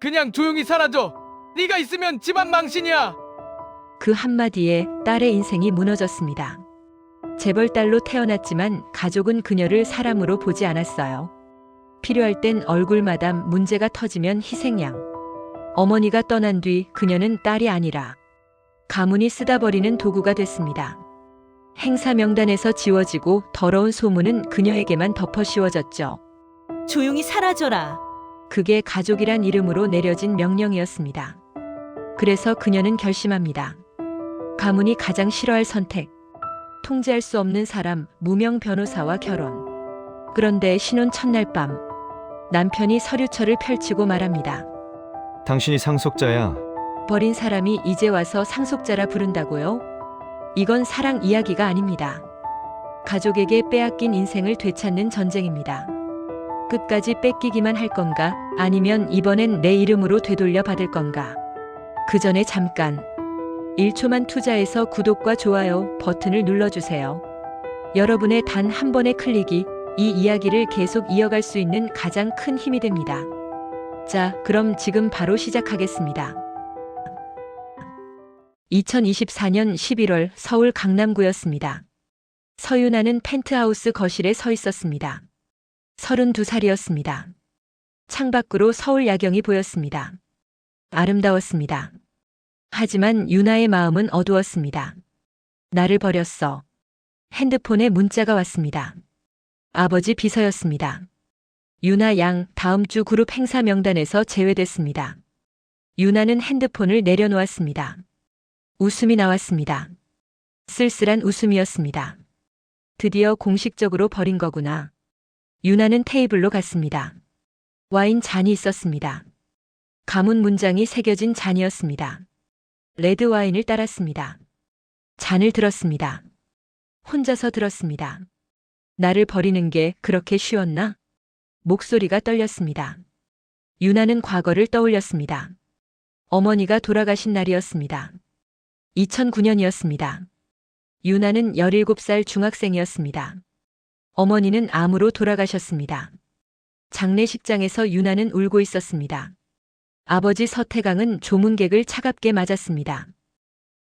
그냥 조용히 사라져. 네가 있으면 집안 망신이야. 그 한마디에 딸의 인생이 무너졌습니다. 재벌딸로 태어났지만 가족은 그녀를 사람으로 보지 않았어요. 필요할 땐 얼굴마담, 문제가 터지면 희생양. 어머니가 떠난 뒤 그녀는 딸이 아니라 가문이 쓰다 버리는 도구가 됐습니다. 행사 명단에서 지워지고 더러운 소문은 그녀에게만 덮어 씌워졌죠. 조용히 사라져라. 그게 가족이란 이름으로 내려진 명령이었습니다. 그래서 그녀는 결심합니다. 가문이 가장 싫어할 선택. 통제할 수 없는 사람, 무명 변호사와 결혼. 그런데 신혼 첫날 밤, 남편이 서류철을 펼치고 말합니다. 당신이 상속자야. 버린 사람이 이제 와서 상속자라 부른다고요? 이건 사랑 이야기가 아닙니다. 가족에게 빼앗긴 인생을 되찾는 전쟁입니다. 끝까지 뺏기기만 할 건가? 아니면 이번엔 내 이름으로 되돌려 받을 건가? 그 전에 잠깐 1초만 투자해서 구독과 좋아요 버튼을 눌러주세요. 여러분의 단 한 번의 클릭이 이 이야기를 계속 이어갈 수 있는 가장 큰 힘이 됩니다. 자, 그럼 지금 바로 시작하겠습니다. 2024년 11월 서울 강남구였습니다. 서윤아는 펜트하우스 거실에 서 있었습니다. 32살이었습니다. 창밖으로 서울 야경이 보였습니다. 아름다웠습니다. 하지만 유나의 마음은 어두웠습니다. 나를 버렸어. 핸드폰에 문자가 왔습니다. 아버지 비서였습니다. 유나 양 다음 주 그룹 행사 명단에서 제외됐습니다. 유나는 핸드폰을 내려놓았습니다. 웃음이 나왔습니다. 쓸쓸한 웃음이었습니다. 드디어 공식적으로 버린 거구나. 유나는 테이블로 갔습니다. 와인 잔이 있었습니다. 가문 문장이 새겨진 잔이었습니다. 레드 와인을 따랐습니다. 잔을 들었습니다. 혼자서 들었습니다. 나를 버리는 게 그렇게 쉬웠나? 목소리가 떨렸습니다. 유나는 과거를 떠올렸습니다. 어머니가 돌아가신 날이었습니다. 2009년이었습니다. 유나는 17살 중학생이었습니다. 어머니는 암으로 돌아가셨습니다. 장례식장에서 유나는 울고 있었습니다. 아버지 서태강은 조문객을 차갑게 맞았습니다.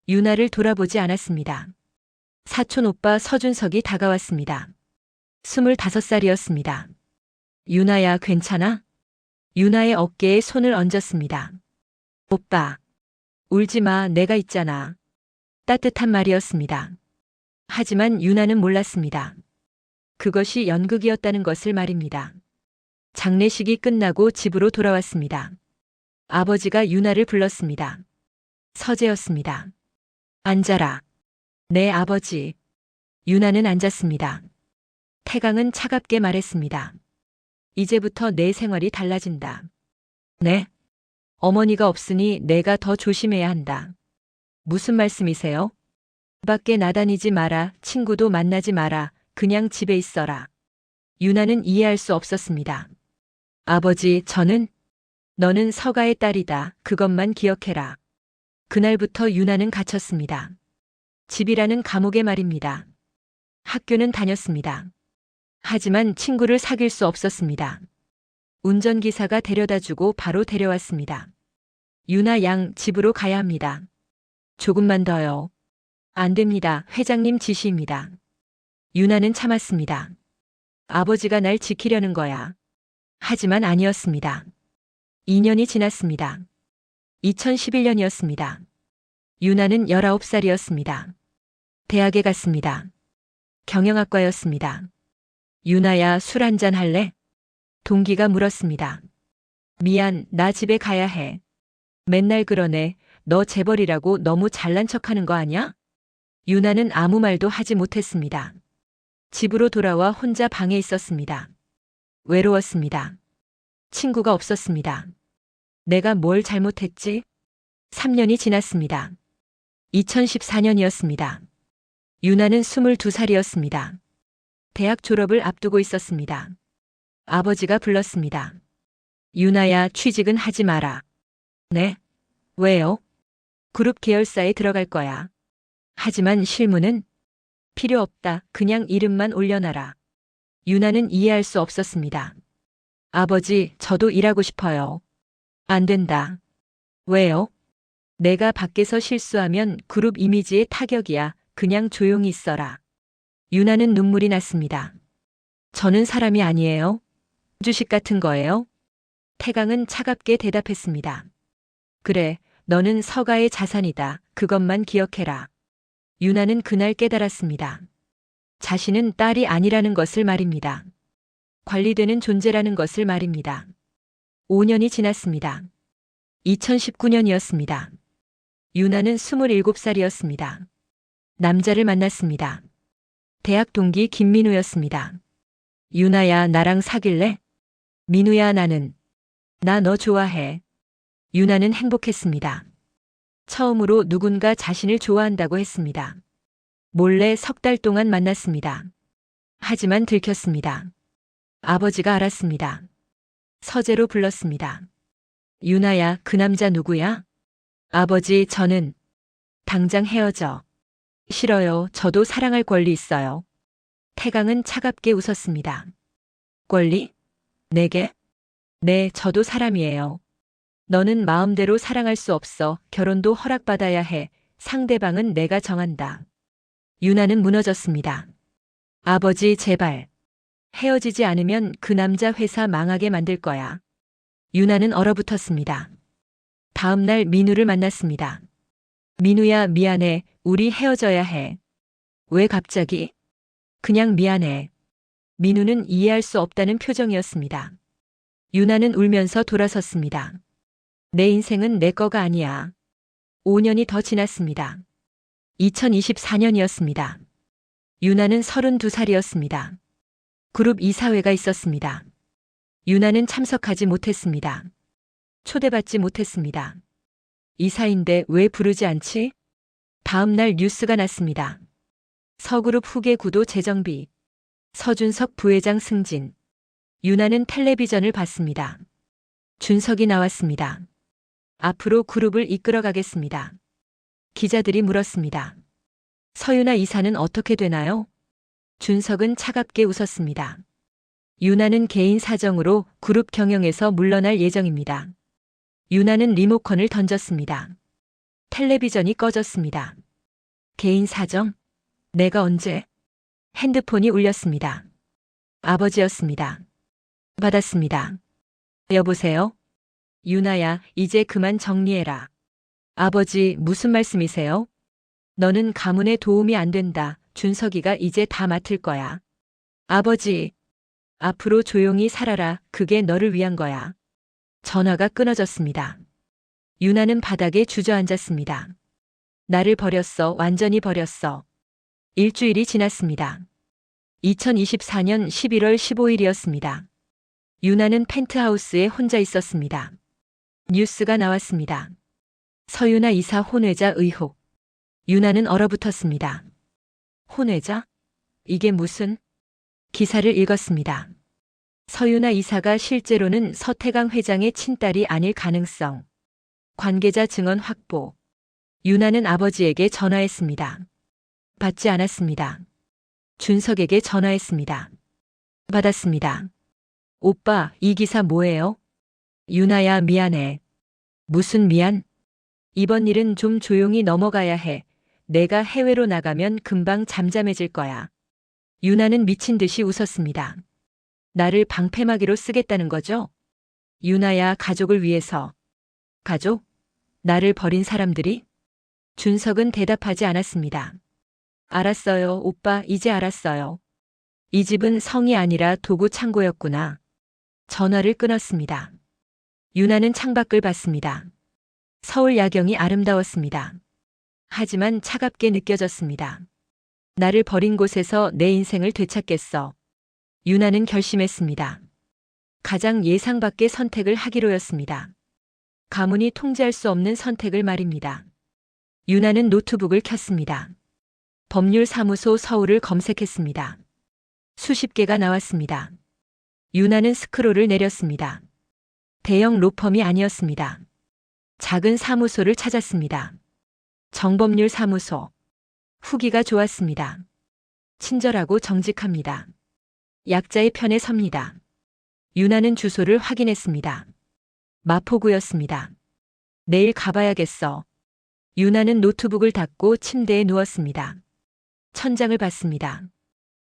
유나를 돌아보지 않았습니다. 사촌 오빠 서준석이 다가왔습니다. 25살이었습니다. 유나야, 괜찮아? 유나의 어깨에 손을 얹었습니다. 오빠, 울지 마, 내가 있잖아. 따뜻한 말이었습니다. 하지만 유나는 몰랐습니다. 그것이 연극이었다는 것을 말입니다. 장례식이 끝나고 집으로 돌아왔습니다. 아버지가 유나를 불렀습니다. 서재였습니다. 앉아라. 네, 아버지. 유나는 앉았습니다. 태강은 차갑게 말했습니다. 이제부터 내 생활이 달라진다. 네? 어머니가 없으니 내가 더 조심해야 한다. 무슨 말씀이세요? 밖에 나다니지 마라, 친구도 만나지 마라, 그냥 집에 있어라. 유나는 이해할 수 없었습니다. 아버지, 너는 서가의 딸이다. 그것만 기억해라. 그날부터 유나는 갇혔습니다. 집이라는 감옥의 말입니다. 학교는 다녔습니다. 하지만 친구를 사귈 수 없었습니다. 운전기사가 데려다주고 바로 데려왔습니다. 유나 양, 집으로 가야 합니다. 조금만 더요. 안 됩니다. 회장님 지시입니다. 유나는 참았습니다. 아버지가 날 지키려는 거야. 하지만 아니었습니다. 2년이 지났습니다. 2011년이었습니다. 유나는 19살이었습니다. 대학에 갔습니다. 경영학과였습니다. 유나야, 술 한잔 할래? 동기가 물었습니다. 미안, 나 집에 가야 해. 맨날 그러네. 너 재벌이라고 너무 잘난 척하는 거 아냐? 유나는 아무 말도 하지 못했습니다. 집으로 돌아와 혼자 방에 있었습니다. 외로웠습니다. 친구가 없었습니다. 내가 뭘 잘못했지? 3년이 지났습니다. 2014년이었습니다. 유나는 22살이었습니다. 대학 졸업을 앞두고 있었습니다. 아버지가 불렀습니다. 유나야, 취직은 하지 마라. 네? 왜요? 그룹 계열사에 들어갈 거야. 하지만 실무는? 필요 없다. 그냥 이름만 올려놔라. 유나는 이해할 수 없었습니다. 아버지, 저도 일하고 싶어요. 안 된다. 왜요? 내가 밖에서 실수하면 그룹 이미지에 타격이야. 그냥 조용히 있어라. 유나는 눈물이 났습니다. 저는 사람이 아니에요. 주식 같은 거예요? 태강은 차갑게 대답했습니다. 그래, 너는 서가의 자산이다. 그것만 기억해라. 유나는 그날 깨달았습니다. 자신은 딸이 아니라는 것을 말입니다. 관리되는 존재라는 것을 말입니다. 5년이 지났습니다. 2019년이었습니다. 유나는 27살이었습니다. 남자를 만났습니다. 대학 동기 김민우였습니다. 유나야, 나랑 사귈래? 민우야, 나 너 좋아해. 유나는 행복했습니다. 처음으로 누군가 자신을 좋아한다고 했습니다. 몰래 석 달 동안 만났습니다. 하지만 들켰습니다. 아버지가 알았습니다. 서재로 불렀습니다. 유나야, 그 남자 누구야? 아버지, 저는 당장 헤어져. 싫어요. 저도 사랑할 권리 있어요. 태강은 차갑게 웃었습니다. 권리? 내게? 네, 저도 사람이에요. 너는 마음대로 사랑할 수 없어. 결혼도 허락받아야 해. 상대방은 내가 정한다. 유나는 무너졌습니다. 아버지, 제발. 헤어지지 않으면 그 남자 회사 망하게 만들 거야. 유나는 얼어붙었습니다. 다음 날 민우를 만났습니다. 민우야, 미안해. 우리 헤어져야 해. 왜 갑자기? 그냥 미안해. 민우는 이해할 수 없다는 표정이었습니다. 유나는 울면서 돌아섰습니다. 내 인생은 내 거가 아니야. 5년이 더 지났습니다. 2024년이었습니다. 유나는 32살이었습니다. 그룹 이사회가 있었습니다. 유나는 참석하지 못했습니다. 초대받지 못했습니다. 이사인데 왜 부르지 않지? 다음 날 뉴스가 났습니다. 서그룹 후계 구도 재정비. 서준석 부회장 승진. 유나는 텔레비전을 봤습니다. 준석이 나왔습니다. 앞으로 그룹을 이끌어가겠습니다. 기자들이 물었습니다. 서유나 이사는 어떻게 되나요? 준석은 차갑게 웃었습니다. 유나는 개인 사정으로 그룹 경영에서 물러날 예정입니다. 유나는 리모컨을 던졌습니다. 텔레비전이 꺼졌습니다. 개인 사정? 내가 언제? 핸드폰이 울렸습니다. 아버지였습니다. 받았습니다. 여보세요? 유나야, 이제 그만 정리해라. 아버지, 무슨 말씀이세요? 너는 가문에 도움이 안 된다. 준석이가 이제 다 맡을 거야. 아버지, 앞으로 조용히 살아라. 그게 너를 위한 거야. 전화가 끊어졌습니다. 유나는 바닥에 주저앉았습니다. 나를 버렸어. 완전히 버렸어. 일주일이 지났습니다. 2024년 11월 15일이었습니다. 유나는 펜트하우스에 혼자 있었습니다. 뉴스가 나왔습니다. 서유나 이사 혼외자 의혹. 유나는 얼어붙었습니다. 혼외자? 이게 무슨? 기사를 읽었습니다. 서유나 이사가 실제로는 서태강 회장의 친딸이 아닐 가능성. 관계자 증언 확보. 유나는 아버지에게 전화했습니다. 받지 않았습니다. 준석에게 전화했습니다. 받았습니다. 오빠, 이 기사 뭐예요? 유나야, 미안해. 무슨 미안? 이번 일은 좀 조용히 넘어가야 해. 내가 해외로 나가면 금방 잠잠해질 거야. 유나는 미친 듯이 웃었습니다. 나를 방패막이로 쓰겠다는 거죠? 유나야, 가족을 위해서. 가족? 나를 버린 사람들이? 준석은 대답하지 않았습니다. 알았어요, 오빠, 이제 알았어요. 이 집은 성이 아니라 도구 창고였구나. 전화를 끊었습니다. 유나는 창밖을 봤습니다. 서울 야경이 아름다웠습니다. 하지만 차갑게 느껴졌습니다. 나를 버린 곳에서 내 인생을 되찾겠어. 유나는 결심했습니다. 가장 예상 밖의 선택을 하기로였습니다. 가문이 통제할 수 없는 선택을 말입니다. 유나는 노트북을 켰습니다. 법률사무소 서울을 검색했습니다. 수십 개가 나왔습니다. 유나는 스크롤을 내렸습니다. 대형 로펌이 아니었습니다. 작은 사무소를 찾았습니다. 정법률 사무소. 후기가 좋았습니다. 친절하고 정직합니다. 약자의 편에 섭니다. 유나는 주소를 확인했습니다. 마포구였습니다. 내일 가봐야겠어. 유나는 노트북을 닫고 침대에 누웠습니다. 천장을 봤습니다.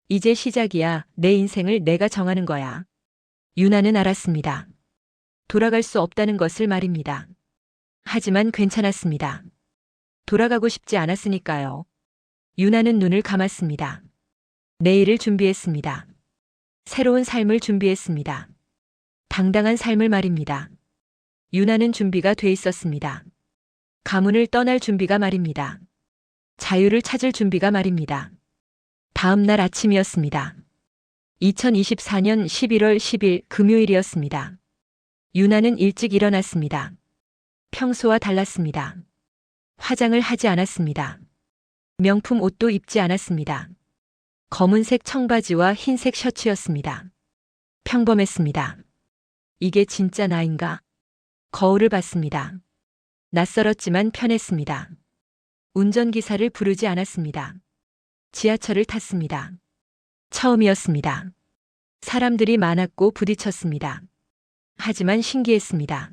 이제 시작이야. 내 인생을 내가 정하는 거야. 유나는 알았습니다. 돌아갈 수 없다는 것을 말입니다. 하지만 괜찮았습니다. 돌아가고 싶지 않았으니까요. 유나는 눈을 감았습니다. 내일을 준비했습니다. 새로운 삶을 준비했습니다. 당당한 삶을 말입니다. 유나는 준비가 돼 있었습니다. 가문을 떠날 준비가 말입니다. 자유를 찾을 준비가 말입니다. 다음 날 아침이었습니다. 2024년 11월 10일 금요일이었습니다. 유나는 일찍 일어났습니다. 평소와 달랐습니다. 화장을 하지 않았습니다. 명품 옷도 입지 않았습니다. 검은색 청바지와 흰색 셔츠였습니다. 평범했습니다. 이게 진짜 나인가? 거울을 봤습니다. 낯설었지만 편했습니다. 운전기사를 부르지 않았습니다. 지하철을 탔습니다. 처음이었습니다. 사람들이 많았고 부딪혔습니다. 하지만 신기했습니다.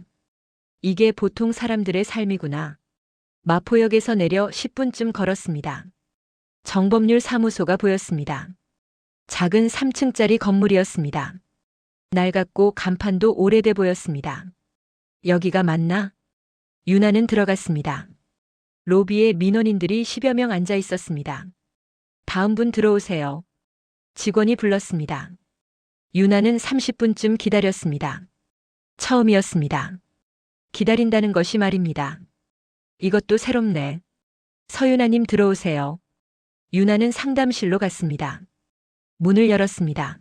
이게 보통 사람들의 삶이구나. 마포역에서 내려 10분쯤 걸었습니다. 정법률 사무소가 보였습니다. 작은 3층짜리 건물이었습니다. 낡았고 간판도 오래돼 보였습니다. 여기가 맞나? 유나는 들어갔습니다. 로비에 민원인들이 10여 명 앉아 있었습니다. 다음 분 들어오세요. 직원이 불렀습니다. 유나는 30분쯤 기다렸습니다. 처음이었습니다. 기다린다는 것이 말입니다. 이것도 새롭네. 서유나님 들어오세요. 유나는 상담실로 갔습니다. 문을 열었습니다.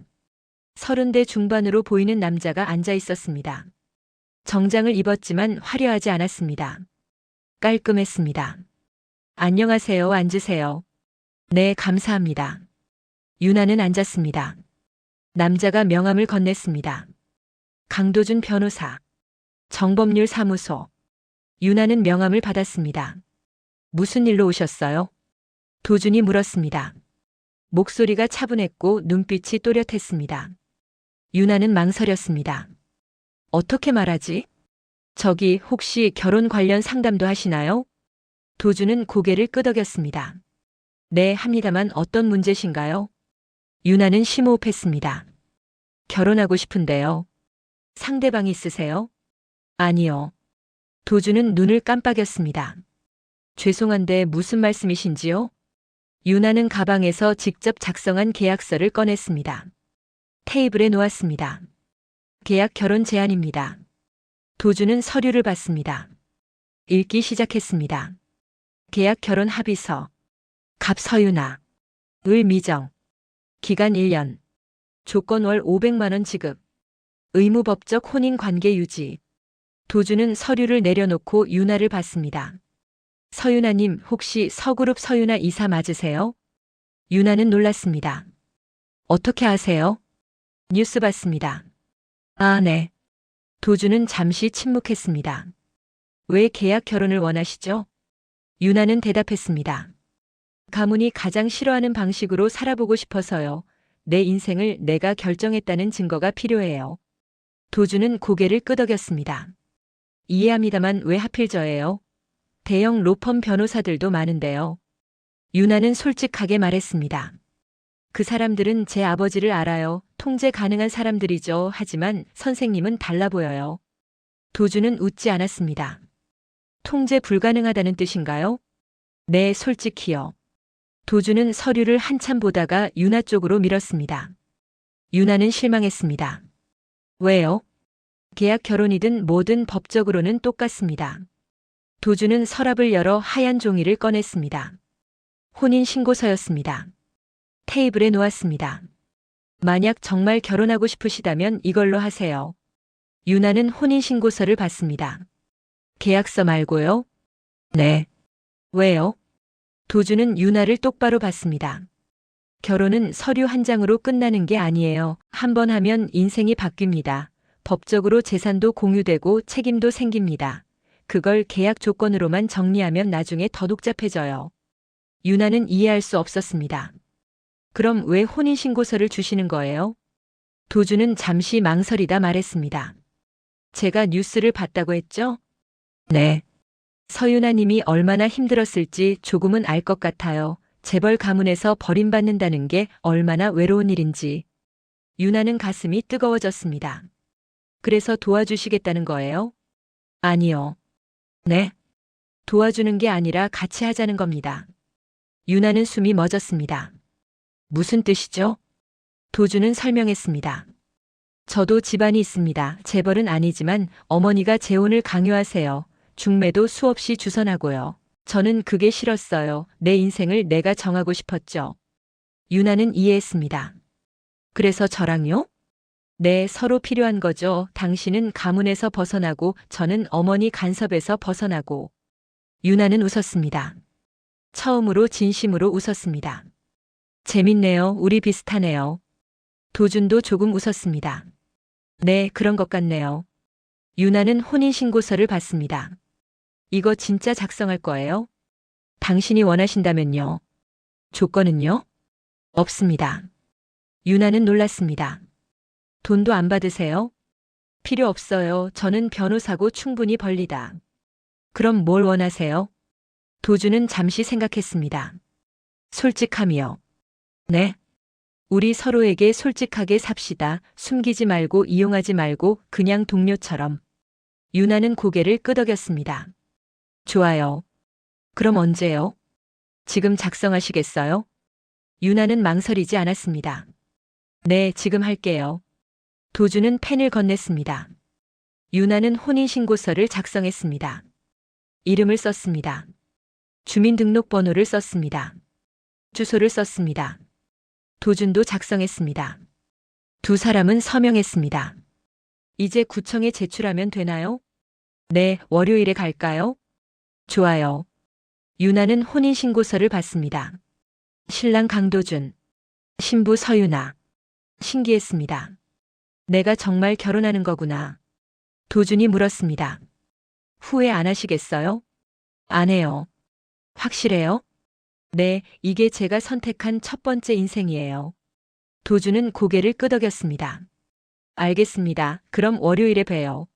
30대 중반으로 보이는 남자가 앉아 있었습니다. 정장을 입었지만 화려하지 않았습니다. 깔끔했습니다. 안녕하세요. 앉으세요. 네, 감사합니다. 유나는 앉았습니다. 남자가 명함을 건넸습니다. 강도준 변호사. 정법률 사무소. 유나는 명함을 받았습니다. 무슨 일로 오셨어요? 도준이 물었습니다. 목소리가 차분했고 눈빛이 또렷했습니다. 유나는 망설였습니다. 어떻게 말하지? 저기 혹시 결혼 관련 상담도 하시나요? 도준은 고개를 끄덕였습니다. 네, 합니다만 어떤 문제신가요? 유나는 심호흡했습니다. 결혼하고 싶은데요. 상대방 있으세요? 아니요. 도준은 눈을 깜빡였습니다. 죄송한데 무슨 말씀이신지요? 유나는 가방에서 직접 작성한 계약서를 꺼냈습니다. 테이블에 놓았습니다. 계약 결혼 제안입니다. 도준은 서류를 받습니다. 읽기 시작했습니다. 계약 결혼 합의서. 갑 서유나. 을 미정. 기간 1년. 조건 월 500만 원 지급. 의무법적 혼인 관계 유지. 도준은 서류를 내려놓고 유나를 봤습니다. 서유나님, 혹시 서그룹 서유나 이사 맞으세요? 유나는 놀랐습니다. 어떻게 아세요? 뉴스 봤습니다. 아, 네. 도준은 잠시 침묵했습니다. 왜 계약 결혼을 원하시죠? 유나는 대답했습니다. 가문이 가장 싫어하는 방식으로 살아보고 싶어서요. 내 인생을 내가 결정했다는 증거가 필요해요. 도준은 고개를 끄덕였습니다. 이해합니다만 왜 하필 저예요? 대형 로펌 변호사들도 많은데요. 유나는 솔직하게 말했습니다. 그 사람들은 제 아버지를 알아요. 통제 가능한 사람들이죠. 하지만 선생님은 달라 보여요. 도준은 웃지 않았습니다. 통제 불가능하다는 뜻인가요? 네, 솔직히요. 도준은 서류를 한참 보다가 유나 쪽으로 밀었습니다. 유나는 실망했습니다. 왜요? 계약 결혼이든 뭐든 법적으로는 똑같습니다. 도준은 서랍을 열어 하얀 종이를 꺼냈습니다. 혼인신고서였습니다. 테이블에 놓았습니다. 만약 정말 결혼하고 싶으시다면 이걸로 하세요. 유나는 혼인신고서를 받습니다. 계약서 말고요? 네. 왜요? 도준은 유나를 똑바로 봤습니다. 결혼은 서류 한 장으로 끝나는 게 아니에요. 한 번 하면 인생이 바뀝니다. 법적으로 재산도 공유되고 책임도 생깁니다. 그걸 계약 조건으로만 정리하면 나중에 더 복잡해져요. 유나는 이해할 수 없었습니다. 그럼 왜 혼인신고서를 주시는 거예요? 도준은 잠시 망설이다 말했습니다. 제가 뉴스를 봤다고 했죠? 네. 서윤아 님이 얼마나 힘들었을지 조금은 알 것 같아요. 재벌 가문에서 버림받는다는 게 얼마나 외로운 일인지. 유나는 가슴이 뜨거워졌습니다. 그래서 도와주시겠다는 거예요? 아니요. 네. 도와주는 게 아니라 같이 하자는 겁니다. 유나는 숨이 멎었습니다. 무슨 뜻이죠? 도주는 설명했습니다. 저도 집안이 있습니다. 재벌은 아니지만 어머니가 재혼을 강요하세요. 중매도 수없이 주선하고요. 저는 그게 싫었어요. 내 인생을 내가 정하고 싶었죠. 유나는 이해했습니다. 그래서 저랑요? 네, 서로 필요한 거죠. 당신은 가문에서 벗어나고 저는 어머니 간섭에서 벗어나고. 유나는 웃었습니다. 처음으로 진심으로 웃었습니다. 재밌네요. 우리 비슷하네요. 도준도 조금 웃었습니다. 네, 그런 것 같네요. 유나는 혼인신고서를 받습니다. 이거 진짜 작성할 거예요? 당신이 원하신다면요. 조건은요? 없습니다. 유나는 놀랐습니다. 돈도 안 받으세요? 필요 없어요. 저는 변호사고 충분히 벌리다. 그럼 뭘 원하세요? 도주는 잠시 생각했습니다. 솔직함이요. 네. 우리 서로에게 솔직하게 삽시다. 숨기지 말고 이용하지 말고 그냥 동료처럼. 유나는 고개를 끄덕였습니다. 좋아요. 그럼 언제요? 지금 작성하시겠어요? 유나는 망설이지 않았습니다. 네, 지금 할게요. 도주는 펜을 건넸습니다. 유나는 혼인신고서를 작성했습니다. 이름을 썼습니다. 주민등록번호를 썼습니다. 주소를 썼습니다. 도준도 작성했습니다. 두 사람은 서명했습니다. 이제 구청에 제출하면 되나요? 네, 월요일에 갈까요? 좋아요. 유나는 혼인신고서를 받습니다. 신랑 강도준, 신부 서유나. 신기했습니다. 내가 정말 결혼하는 거구나. 도준이 물었습니다. 후회 안 하시겠어요? 안 해요. 확실해요? 네, 이게 제가 선택한 첫 번째 인생이에요. 도준은 고개를 끄덕였습니다. 알겠습니다. 그럼 월요일에 봬요.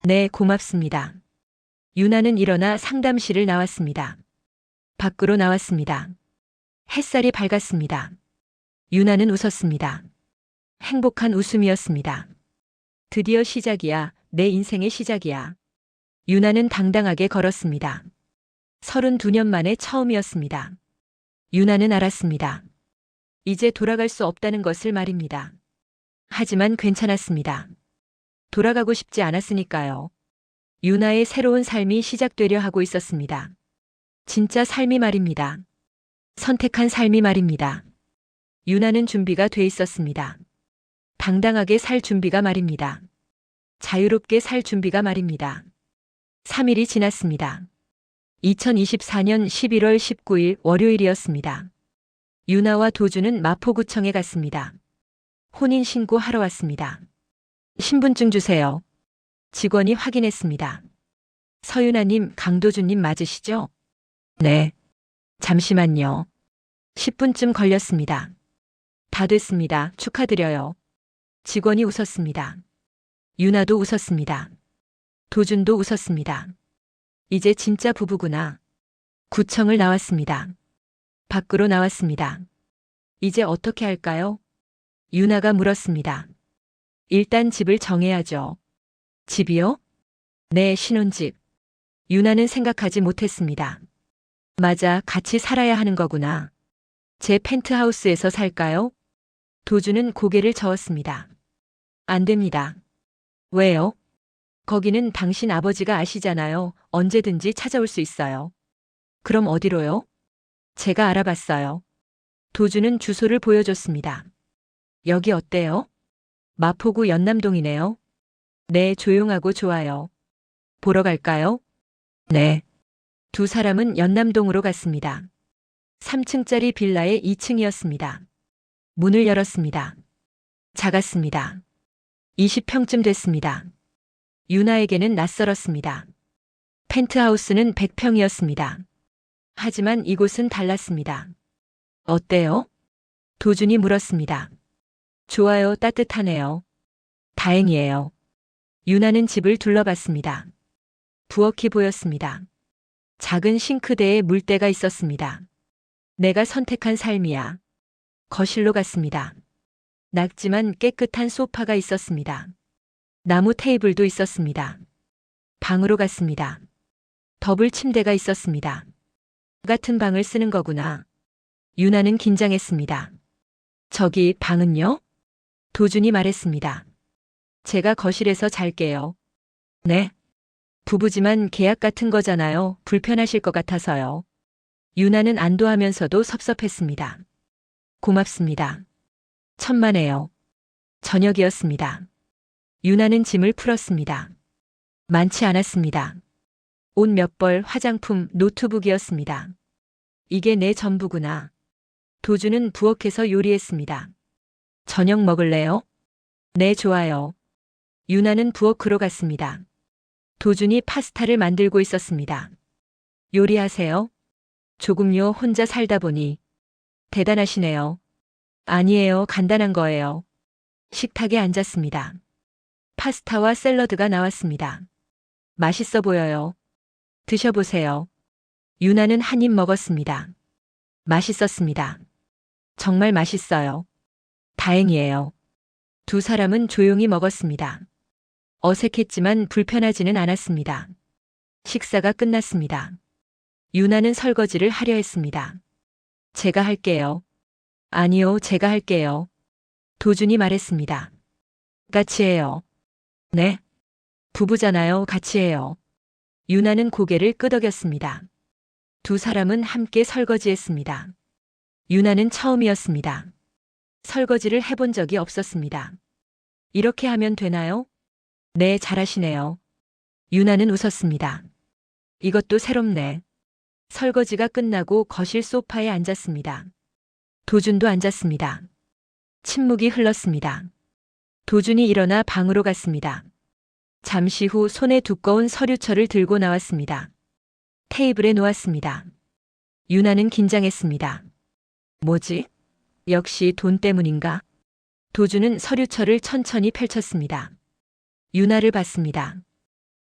네, 고맙습니다. 유나는 일어나 상담실을 나왔습니다. 밖으로 나왔습니다. 햇살이 밝았습니다. 유나는 웃었습니다. 행복한 웃음이었습니다. 드디어 시작이야. 내 인생의 시작이야. 유나는 당당하게 걸었습니다. 32년 만에 처음이었습니다. 유나는 알았습니다. 이제 돌아갈 수 없다는 것을 말입니다. 하지만 괜찮았습니다. 돌아가고 싶지 않았으니까요. 유나의 새로운 삶이 시작되려 하고 있었습니다. 진짜 삶이 말입니다. 선택한 삶이 말입니다. 유나는 준비가 돼 있었습니다. 당당하게 살 준비가 말입니다. 자유롭게 살 준비가 말입니다. 3일이 지났습니다. 2024년 11월 19일 월요일이었습니다. 유나와 도주는 마포구청에 갔습니다. 혼인신고하러 왔습니다. 신분증 주세요. 직원이 확인했습니다. 서윤아님, 강도준님 맞으시죠? 네. 잠시만요. 10분쯤 걸렸습니다. 다 됐습니다. 축하드려요. 직원이 웃었습니다. 유나도 웃었습니다. 도준도 웃었습니다. 이제 진짜 부부구나. 구청을 나왔습니다. 밖으로 나왔습니다. 이제 어떻게 할까요? 유나가 물었습니다. 일단 집을 정해야죠. 집이요? 네, 신혼집. 유나는 생각하지 못했습니다. 맞아, 같이 살아야 하는 거구나. 제 펜트하우스에서 살까요? 도주는 고개를 저었습니다. 안 됩니다. 왜요? 거기는 당신 아버지가 아시잖아요. 언제든지 찾아올 수 있어요. 그럼 어디로요? 제가 알아봤어요. 도주는 주소를 보여줬습니다. 여기 어때요? 마포구 연남동이네요. 네, 조용하고 좋아요. 보러 갈까요? 네. 두 사람은 연남동으로 갔습니다. 3층짜리 빌라의 2층이었습니다. 문을 열었습니다. 작았습니다. 20평쯤 됐습니다. 유나에게는 낯설었습니다. 펜트하우스는 100평이었습니다. 하지만 이곳은 달랐습니다. 어때요? 도준이 물었습니다. 좋아요, 따뜻하네요. 다행이에요. 유나는 집을 둘러봤습니다. 부엌이 보였습니다. 작은 싱크대에 물때가 있었습니다. 내가 선택한 삶이야. 거실로 갔습니다. 낡지만 깨끗한 소파가 있었습니다. 나무 테이블도 있었습니다. 방으로 갔습니다. 더블 침대가 있었습니다. 같은 방을 쓰는 거구나. 유나는 긴장했습니다. 저기 방은요? 도준이 말했습니다. 제가 거실에서 잘게요. 네. 부부지만 계약 같은 거잖아요. 불편하실 것 같아서요. 유나는 안도하면서도 섭섭했습니다. 고맙습니다. 천만에요. 저녁이었습니다. 유나는 짐을 풀었습니다. 많지 않았습니다. 옷 몇 벌, 화장품, 노트북이었습니다. 이게 내 전부구나. 도준은 부엌에서 요리했습니다. 저녁 먹을래요? 네, 좋아요. 유나는 부엌으로 갔습니다. 도준이 파스타를 만들고 있었습니다. 요리하세요? 조금요, 혼자 살다 보니. 대단하시네요. 아니에요, 간단한 거예요. 식탁에 앉았습니다. 파스타와 샐러드가 나왔습니다. 맛있어 보여요. 드셔보세요. 유나는 한 입 먹었습니다. 맛있었습니다. 정말 맛있어요. 다행이에요. 두 사람은 조용히 먹었습니다. 어색했지만 불편하지는 않았습니다. 식사가 끝났습니다. 유나는 설거지를 하려 했습니다. 제가 할게요. 아니요, 제가 할게요. 도준이 말했습니다. 같이 해요. 네. 부부잖아요, 같이 해요. 유나는 고개를 끄덕였습니다. 두 사람은 함께 설거지했습니다. 유나는 처음이었습니다. 설거지를 해본 적이 없었습니다. 이렇게 하면 되나요? 네, 잘하시네요. 유나는 웃었습니다. 이것도 새롭네. 설거지가 끝나고 거실 소파에 앉았습니다. 도준도 앉았습니다. 침묵이 흘렀습니다. 도준이 일어나 방으로 갔습니다. 잠시 후 손에 두꺼운 서류철을 들고 나왔습니다. 테이블에 놓았습니다. 유나는 긴장했습니다. 뭐지? 역시 돈 때문인가? 도준은 서류철을 천천히 펼쳤습니다. 유나를 봤습니다.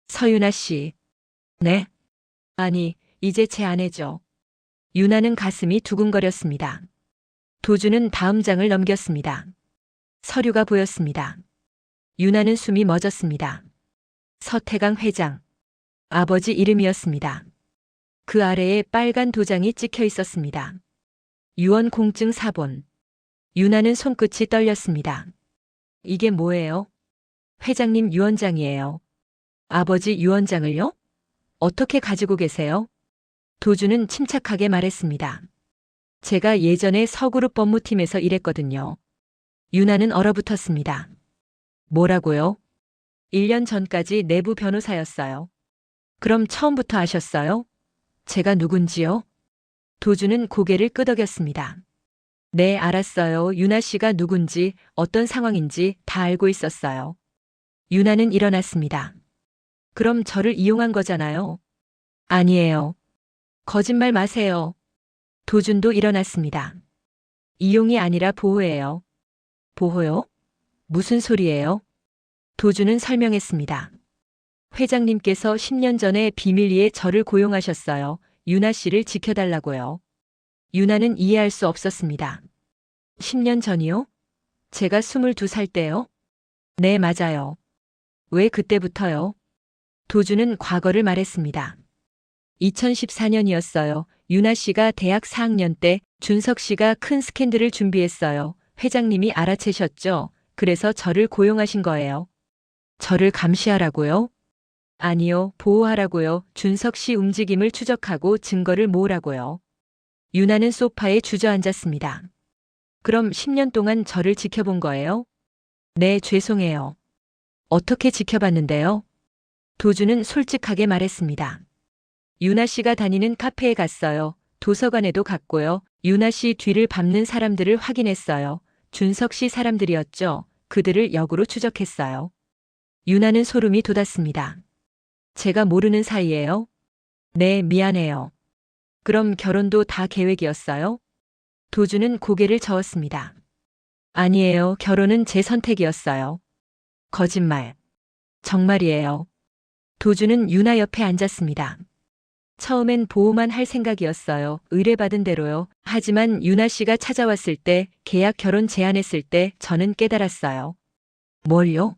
서유나 씨. 네. 아니, 이제 제 아내죠. 유나는 가슴이 두근거렸습니다. 도준은 다음 장을 넘겼습니다. 서류가 보였습니다. 유나는 숨이 멎었습니다. 서태강 회장. 아버지 이름이었습니다. 그 아래에 빨간 도장이 찍혀 있었습니다. 유언 공증 사본. 유나는 손끝이 떨렸습니다. 이게 뭐예요? 회장님 유언장이에요. 아버지 유언장을요? 어떻게 가지고 계세요? 도준은 침착하게 말했습니다. 제가 예전에 서그룹 법무팀에서 일했거든요. 유나는 얼어붙었습니다. 뭐라고요? 1년 전까지 내부 변호사였어요. 그럼 처음부터 아셨어요? 제가 누군지요? 도준은 고개를 끄덕였습니다. 네, 알았어요. 유나 씨가 누군지, 어떤 상황인지 다 알고 있었어요. 유나는 일어났습니다. 그럼 저를 이용한 거잖아요. 아니에요. 거짓말 마세요. 도준도 일어났습니다. 이용이 아니라 보호예요. 보호요? 무슨 소리예요? 도준은 설명했습니다. 회장님께서 10년 전에 비밀리에 저를 고용하셨어요. 유나 씨를 지켜달라고요. 유나는 이해할 수 없었습니다. 10년 전이요? 제가 22살 때요? 네, 맞아요. 왜 그때부터요? 도준은 과거를 말했습니다. 2014년이었어요. 유나 씨가 대학 4학년 때 준석 씨가 큰 스캔들을 준비했어요. 회장님이 알아채셨죠? 그래서 저를 고용하신 거예요. 저를 감시하라고요? 아니요, 보호하라고요. 준석 씨 움직임을 추적하고 증거를 모으라고요. 유나는 소파에 주저앉았습니다. 그럼 10년 동안 저를 지켜본 거예요? 네, 죄송해요. 어떻게 지켜봤는데요? 도준은 솔직하게 말했습니다. 유나 씨가 다니는 카페에 갔어요. 도서관에도 갔고요. 유나 씨 뒤를 밟는 사람들을 확인했어요. 준석 씨 사람들이었죠. 그들을 역으로 추적했어요. 유나는 소름이 돋았습니다. 제가 모르는 사이예요? 네, 미안해요. 그럼 결혼도 다 계획이었어요? 도준은 고개를 저었습니다. 아니에요. 결혼은 제 선택이었어요. 거짓말. 정말이에요. 도주는 유나 옆에 앉았습니다. 처음엔 보호만 할 생각이었어요. 의뢰받은 대로요. 하지만 유나 씨가 찾아왔을 때, 계약 결혼 제안했을 때 저는 깨달았어요. 뭘요?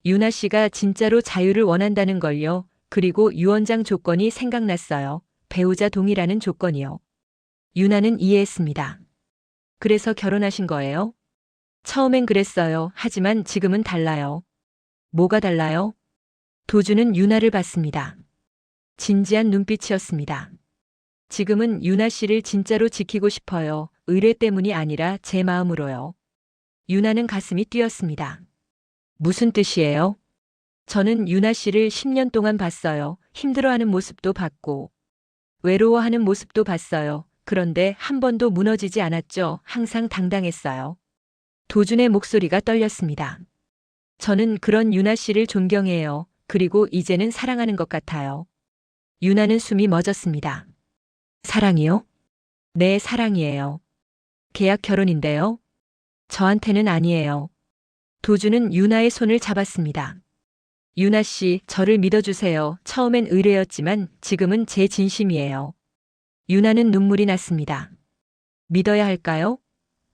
유나 씨가 진짜로 자유를 원한다는 걸요. 그리고 유언장 조건이 생각났어요. 배우자 동의라는 조건이요. 유나는 이해했습니다. 그래서 결혼하신 거예요? 처음엔 그랬어요. 하지만 지금은 달라요. 뭐가 달라요? 도주는 유나를 봤습니다. 진지한 눈빛이었습니다. 지금은 유나 씨를 진짜로 지키고 싶어요. 의뢰 때문이 아니라 제 마음으로요. 유나는 가슴이 뛰었습니다. 무슨 뜻이에요? 저는 유나 씨를 10년 동안 봤어요. 힘들어하는 모습도 봤고, 외로워하는 모습도 봤어요. 그런데 한 번도 무너지지 않았죠. 항상 당당했어요. 도준의 목소리가 떨렸습니다. 저는 그런 유나 씨를 존경해요. 그리고 이제는 사랑하는 것 같아요. 유나는 숨이 멎었습니다. 사랑이요? 네, 사랑이에요. 계약 결혼인데요. 저한테는 아니에요. 도준은 유나의 손을 잡았습니다. 유나 씨, 저를 믿어주세요. 처음엔 의뢰였지만 지금은 제 진심이에요. 유나는 눈물이 났습니다. 믿어야 할까요?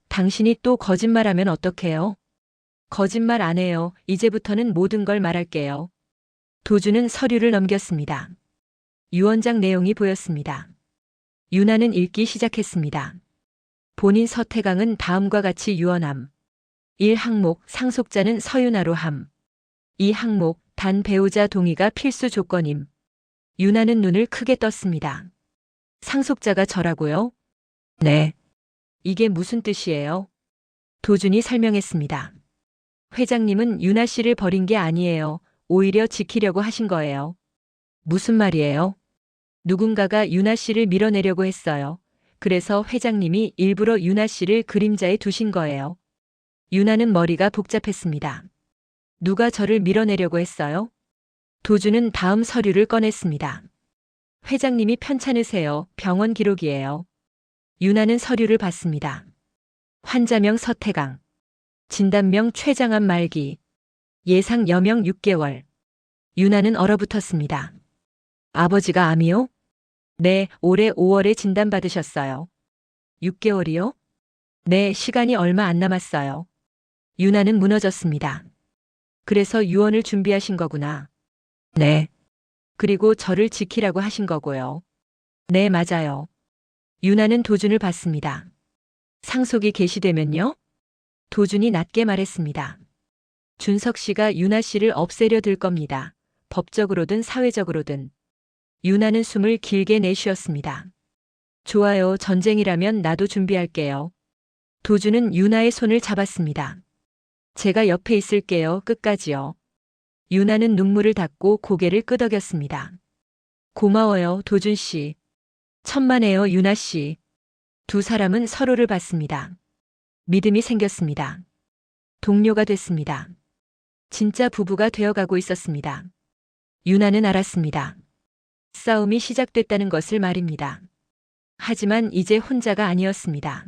당신이 또 거짓말하면 어떡해요? 거짓말 안 해요. 이제부터는 모든 걸 말할게요. 도준은 서류를 넘겼습니다. 유언장 내용이 보였습니다. 유나는 읽기 시작했습니다. 본인 서태강은 다음과 같이 유언함. 1항목 상속자는 서유나로 함. 2항목 단 배우자 동의가 필수 조건임. 유나는 눈을 크게 떴습니다. 상속자가 저라고요? 네. 이게 무슨 뜻이에요? 도준이 설명했습니다. 회장님은 유나 씨를 버린 게 아니에요. 오히려 지키려고 하신 거예요. 무슨 말이에요? 누군가가 유나 씨를 밀어내려고 했어요. 그래서 회장님이 일부러 유나 씨를 그림자에 두신 거예요. 유나는 머리가 복잡했습니다. 누가 저를 밀어내려고 했어요? 도준은 다음 서류를 꺼냈습니다. 회장님이 편찮으세요. 병원 기록이에요. 유나는 서류를 봤습니다. 환자명 서태강. 진단명 췌장암 말기. 예상 여명 6개월. 유나는 얼어붙었습니다. 아버지가 암이요? 네, 올해 5월에 진단받으셨어요. 6개월이요? 네, 시간이 얼마 안 남았어요. 유나는 무너졌습니다. 그래서 유언을 준비하신 거구나. 네. 그리고 저를 지키라고 하신 거고요. 네, 맞아요. 유나는 도준을 봤습니다. 상속이 개시되면요? 도준이 낮게 말했습니다. 준석 씨가 유나 씨를 없애려 들 겁니다. 법적으로든 사회적으로든. 유나는 숨을 길게 내쉬었습니다. 좋아요. 전쟁이라면 나도 준비할게요. 도준은 유나의 손을 잡았습니다. 제가 옆에 있을게요. 끝까지요. 유나는 눈물을 닦고 고개를 끄덕였습니다. 고마워요, 도준 씨. 천만에요, 유나 씨. 두 사람은 서로를 봤습니다. 믿음이 생겼습니다. 동료가 됐습니다. 진짜 부부가 되어가고 있었습니다. 유나는 알았습니다. 싸움이 시작됐다는 것을 말입니다. 하지만 이제 혼자가 아니었습니다.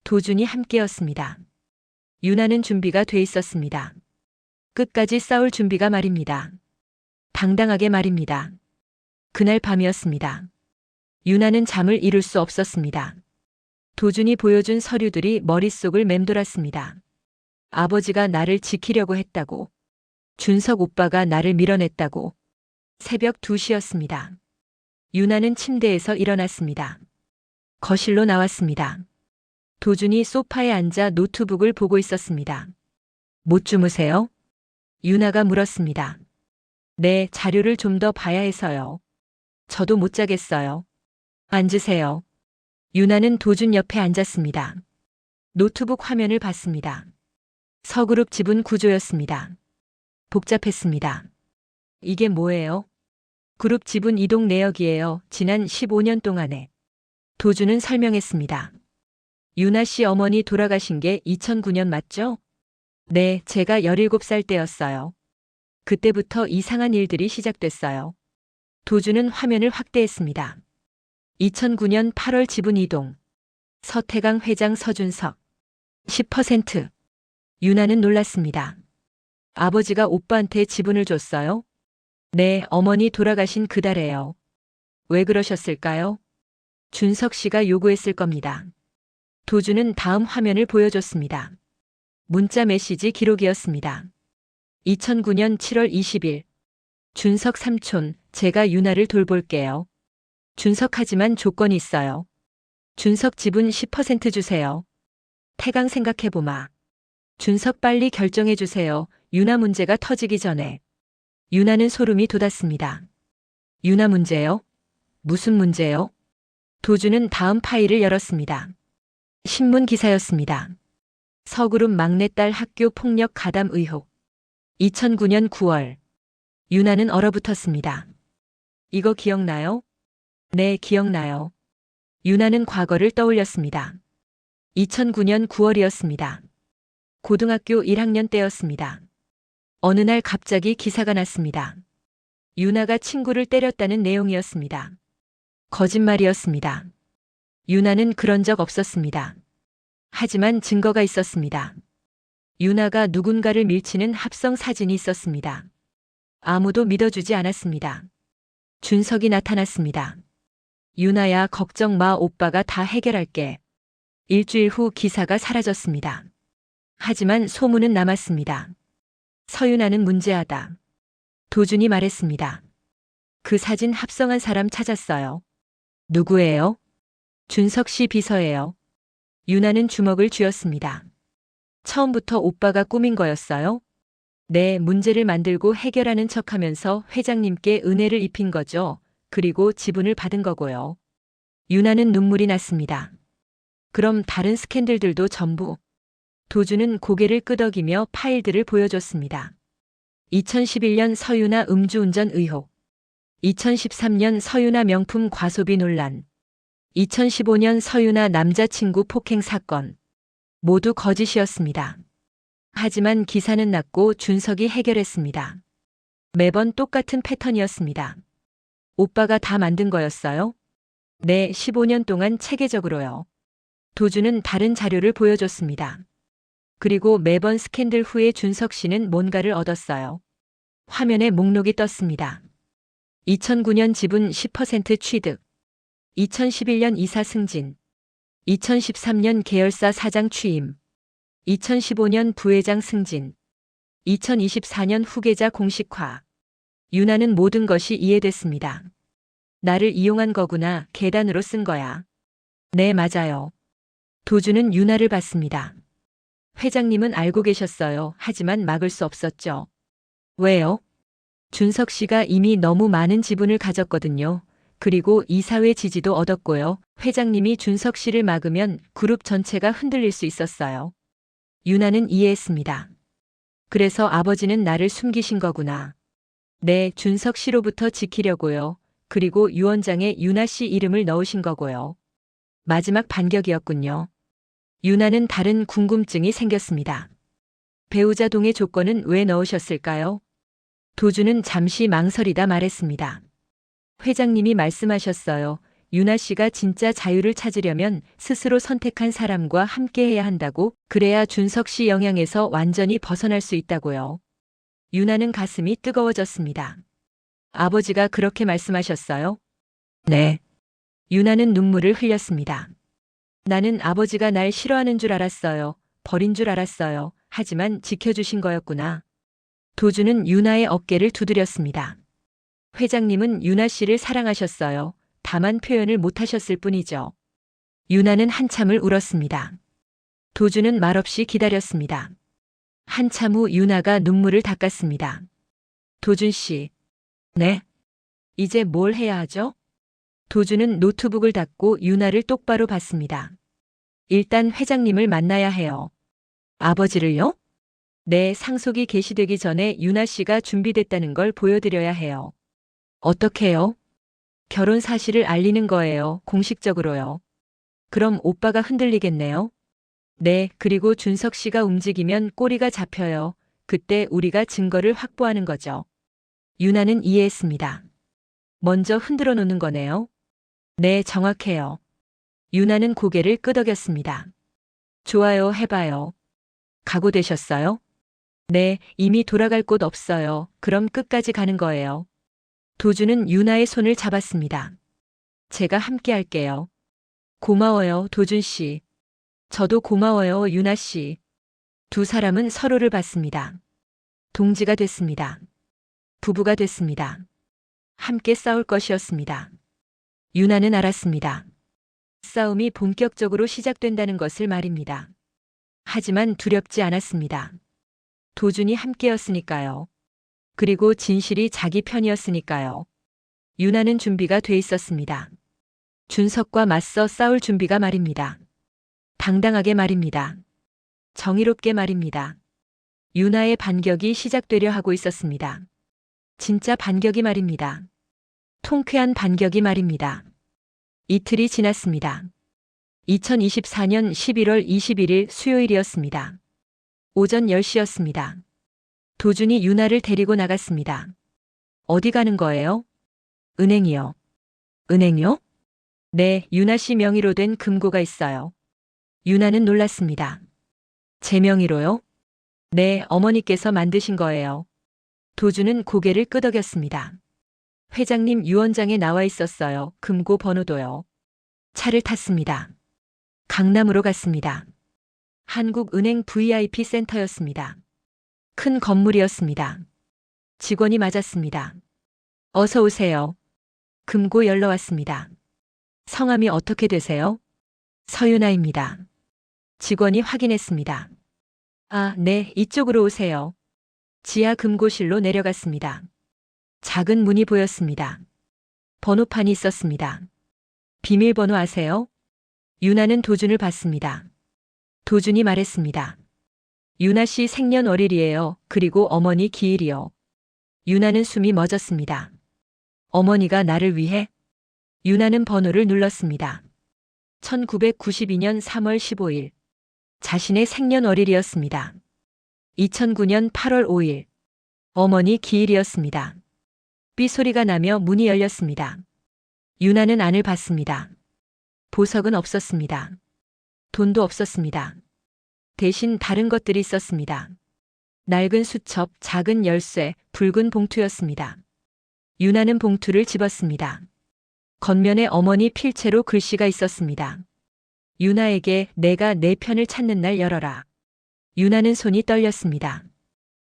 도준이 함께였습니다. 유나는 준비가 돼 있었습니다. 끝까지 싸울 준비가 말입니다. 당당하게 말입니다. 그날 밤이었습니다. 유나는 잠을 이룰 수 없었습니다. 도준이 보여준 서류들이 머릿속을 맴돌았습니다. 아버지가 나를 지키려고 했다고. 준석 오빠가 나를 밀어냈다고. 새벽 2시였습니다. 유나는 침대에서 일어났습니다. 거실로 나왔습니다. 도준이 소파에 앉아 노트북을 보고 있었습니다. 못 주무세요? 유나가 물었습니다. 네, 자료를 좀 더 봐야 해서요. 저도 못 자겠어요. 앉으세요. 유나는 도준 옆에 앉았습니다. 노트북 화면을 봤습니다. 서그룹 지분 구조였습니다. 복잡했습니다. 이게 뭐예요? 그룹 지분 이동 내역이에요. 지난 15년 동안에. 도준은 설명했습니다. 유나 씨 어머니 돌아가신 게 2009년 맞죠? 네, 제가 17살 때였어요. 그때부터 이상한 일들이 시작됐어요. 도준은 화면을 확대했습니다. 2009년 8월 지분 이동. 서태강 회장 서준석. 10%. 유나는 놀랐습니다. 아버지가 오빠한테 지분을 줬어요? 네, 어머니 돌아가신 그달에요. 왜 그러셨을까요? 준석 씨가 요구했을 겁니다. 도주는 다음 화면을 보여줬습니다. 문자 메시지 기록이었습니다. 2009년 7월 20일. 준석 삼촌, 제가 유나를 돌볼게요. 준석 하지만 조건이 있어요. 준석 지분 10% 주세요. 태강 생각해보마. 준석 빨리 결정해주세요. 유나 문제가 터지기 전에. 유나는 소름이 돋았습니다. 유나 문제요? 무슨 문제요? 도주는 다음 파일을 열었습니다. 신문 기사였습니다. 서그룹 막내딸 학교 폭력 가담 의혹. 2009년 9월. 유나는 얼어붙었습니다. 이거 기억나요? 네, 기억나요. 유나는 과거를 떠올렸습니다. 2009년 9월이었습니다. 고등학교 1학년 때였습니다. 어느 날 갑자기 기사가 났습니다. 유나가 친구를 때렸다는 내용이었습니다. 거짓말이었습니다. 유나는 그런 적 없었습니다. 하지만 증거가 있었습니다. 유나가 누군가를 밀치는 합성 사진이 있었습니다. 아무도 믿어주지 않았습니다. 준석이 나타났습니다. 유나야, 걱정 마, 오빠가 다 해결할게. 일주일 후 기사가 사라졌습니다. 하지만 소문은 남았습니다. 서유나는 문제하다. 도준이 말했습니다. 그 사진 합성한 사람 찾았어요. 누구예요? 준석 씨 비서예요. 유나는 주먹을 쥐었습니다. 처음부터 오빠가 꾸민 거였어요? 네, 문제를 만들고 해결하는 척하면서 회장님께 은혜를 입힌 거죠. 그리고 지분을 받은 거고요. 유나는 눈물이 났습니다. 그럼 다른 스캔들들도 전부. 도주는 고개를 끄덕이며 파일들을 보여줬습니다. 2011년 서유나 음주운전 의혹. 2013년 서유나 명품 과소비 논란. 2015년 서유나 남자친구 폭행 사건. 모두 거짓이었습니다. 하지만 기사는 났고 준석이 해결했습니다. 매번 똑같은 패턴이었습니다. 오빠가 다 만든 거였어요? 네, 15년 동안 체계적으로요. 도주는 다른 자료를 보여줬습니다. 그리고 매번 스캔들 후에 준석 씨는 뭔가를 얻었어요. 화면에 목록이 떴습니다. 2009년 지분 10% 취득, 2011년 이사 승진, 2013년 계열사 사장 취임, 2015년 부회장 승진, 2024년 후계자 공식화. 유나는 모든 것이 이해됐습니다. 나를 이용한 거구나, 계단으로 쓴 거야. 네, 맞아요. 도주는 유나를 봤습니다. 회장님은 알고 계셨어요. 하지만 막을 수 없었죠. 왜요? 준석 씨가 이미 너무 많은 지분을 가졌거든요. 그리고 이사회 지지도 얻었고요. 회장님이 준석 씨를 막으면 그룹 전체가 흔들릴 수 있었어요. 유나는 이해했습니다. 그래서 아버지는 나를 숨기신 거구나. 네, 준석 씨로부터 지키려고요. 그리고 유원장에 유나 씨 이름을 넣으신 거고요. 마지막 반격이었군요. 유나는 다른 궁금증이 생겼습니다. 배우자 동의 조건은 왜 넣으셨을까요? 도주는 잠시 망설이다 말했습니다. 회장님이 말씀하셨어요. 유나 씨가 진짜 자유를 찾으려면 스스로 선택한 사람과 함께해야 한다고, 그래야 준석 씨 영향에서 완전히 벗어날 수 있다고요. 유나는 가슴이 뜨거워졌습니다. 아버지가 그렇게 말씀하셨어요? 네. 유나는 눈물을 흘렸습니다. 나는 아버지가 날 싫어하는 줄 알았어요. 버린 줄 알았어요. 하지만 지켜주신 거였구나. 도주는 유나의 어깨를 두드렸습니다. 회장님은 유나 씨를 사랑하셨어요. 다만 표현을 못하셨을 뿐이죠. 유나는 한참을 울었습니다. 도주는 말없이 기다렸습니다. 한참 후 유나가 눈물을 닦았습니다. 도준 씨. 네? 이제 뭘 해야 하죠? 도주는 노트북을 닫고 유나를 똑바로 봤습니다. 일단 회장님을 만나야 해요. 아버지를요? 네, 상속이 개시되기 전에 유나 씨가 준비됐다는 걸 보여드려야 해요. 어떻게요? 결혼 사실을 알리는 거예요. 공식적으로요. 그럼 오빠가 흔들리겠네요? 네, 그리고 준석 씨가 움직이면 꼬리가 잡혀요. 그때 우리가 증거를 확보하는 거죠. 유나는 이해했습니다. 먼저 흔들어 놓는 거네요. 네, 정확해요. 유나는 고개를 끄덕였습니다. 좋아요, 해봐요. 각오되셨어요? 네, 이미 돌아갈 곳 없어요. 그럼 끝까지 가는 거예요. 도준은 유나의 손을 잡았습니다. 제가 함께 할게요. 고마워요, 도준 씨. 저도 고마워요, 유나 씨. 두 사람은 서로를 봤습니다. 동지가 됐습니다. 부부가 됐습니다. 함께 싸울 것이었습니다. 유나는 알았습니다. 싸움이 본격적으로 시작된다는 것을 말입니다. 하지만 두렵지 않았습니다. 도준이 함께였으니까요. 그리고 진실이 자기 편이었으니까요. 유나는 준비가 돼 있었습니다. 준석과 맞서 싸울 준비가 말입니다. 당당하게 말입니다. 정의롭게 말입니다. 유나의 반격이 시작되려 하고 있었습니다. 진짜 반격이 말입니다. 통쾌한 반격이 말입니다. 이틀이 지났습니다. 2024년 11월 21일 수요일이었습니다. 오전 10시였습니다. 도준이 유나를 데리고 나갔습니다. 어디 가는 거예요? 은행이요. 은행이요? 네, 유나 씨 명의로 된 금고가 있어요. 유나는 놀랐습니다. 제 명의로요? 네, 어머니께서 만드신 거예요. 도준은 고개를 끄덕였습니다. 회장님 유언장에 나와 있었어요. 금고 번호도요. 차를 탔습니다. 강남으로 갔습니다. 한국은행 VIP 센터였습니다. 큰 건물이었습니다. 직원이 맞았습니다. 어서 오세요. 금고 열러 왔습니다. 성함이 어떻게 되세요? 서유나입니다. 직원이 확인했습니다. 아, 네, 이쪽으로 오세요. 지하 금고실로 내려갔습니다. 작은 문이 보였습니다. 번호판이 있었습니다. 비밀번호 아세요? 유나는 도준을 봤습니다. 도준이 말했습니다. 유나 씨 생년월일이에요. 그리고 어머니 기일이요. 유나는 숨이 멎었습니다. 어머니가 나를 위해? 유나는 번호를 눌렀습니다. 1992년 3월 15일. 자신의 생년월일이었습니다. 2009년 8월 5일. 어머니 기일이었습니다. 삐소리가 나며 문이 열렸습니다. 유나는 안을 봤습니다. 보석은 없었습니다. 돈도 없었습니다. 대신 다른 것들이 있었습니다. 낡은 수첩, 작은 열쇠, 붉은 봉투였습니다. 유나는 봉투를 집었습니다. 겉면에 어머니 필체로 글씨가 있었습니다. 유나에게 내가 내 편을 찾는 날 열어라. 유나는 손이 떨렸습니다.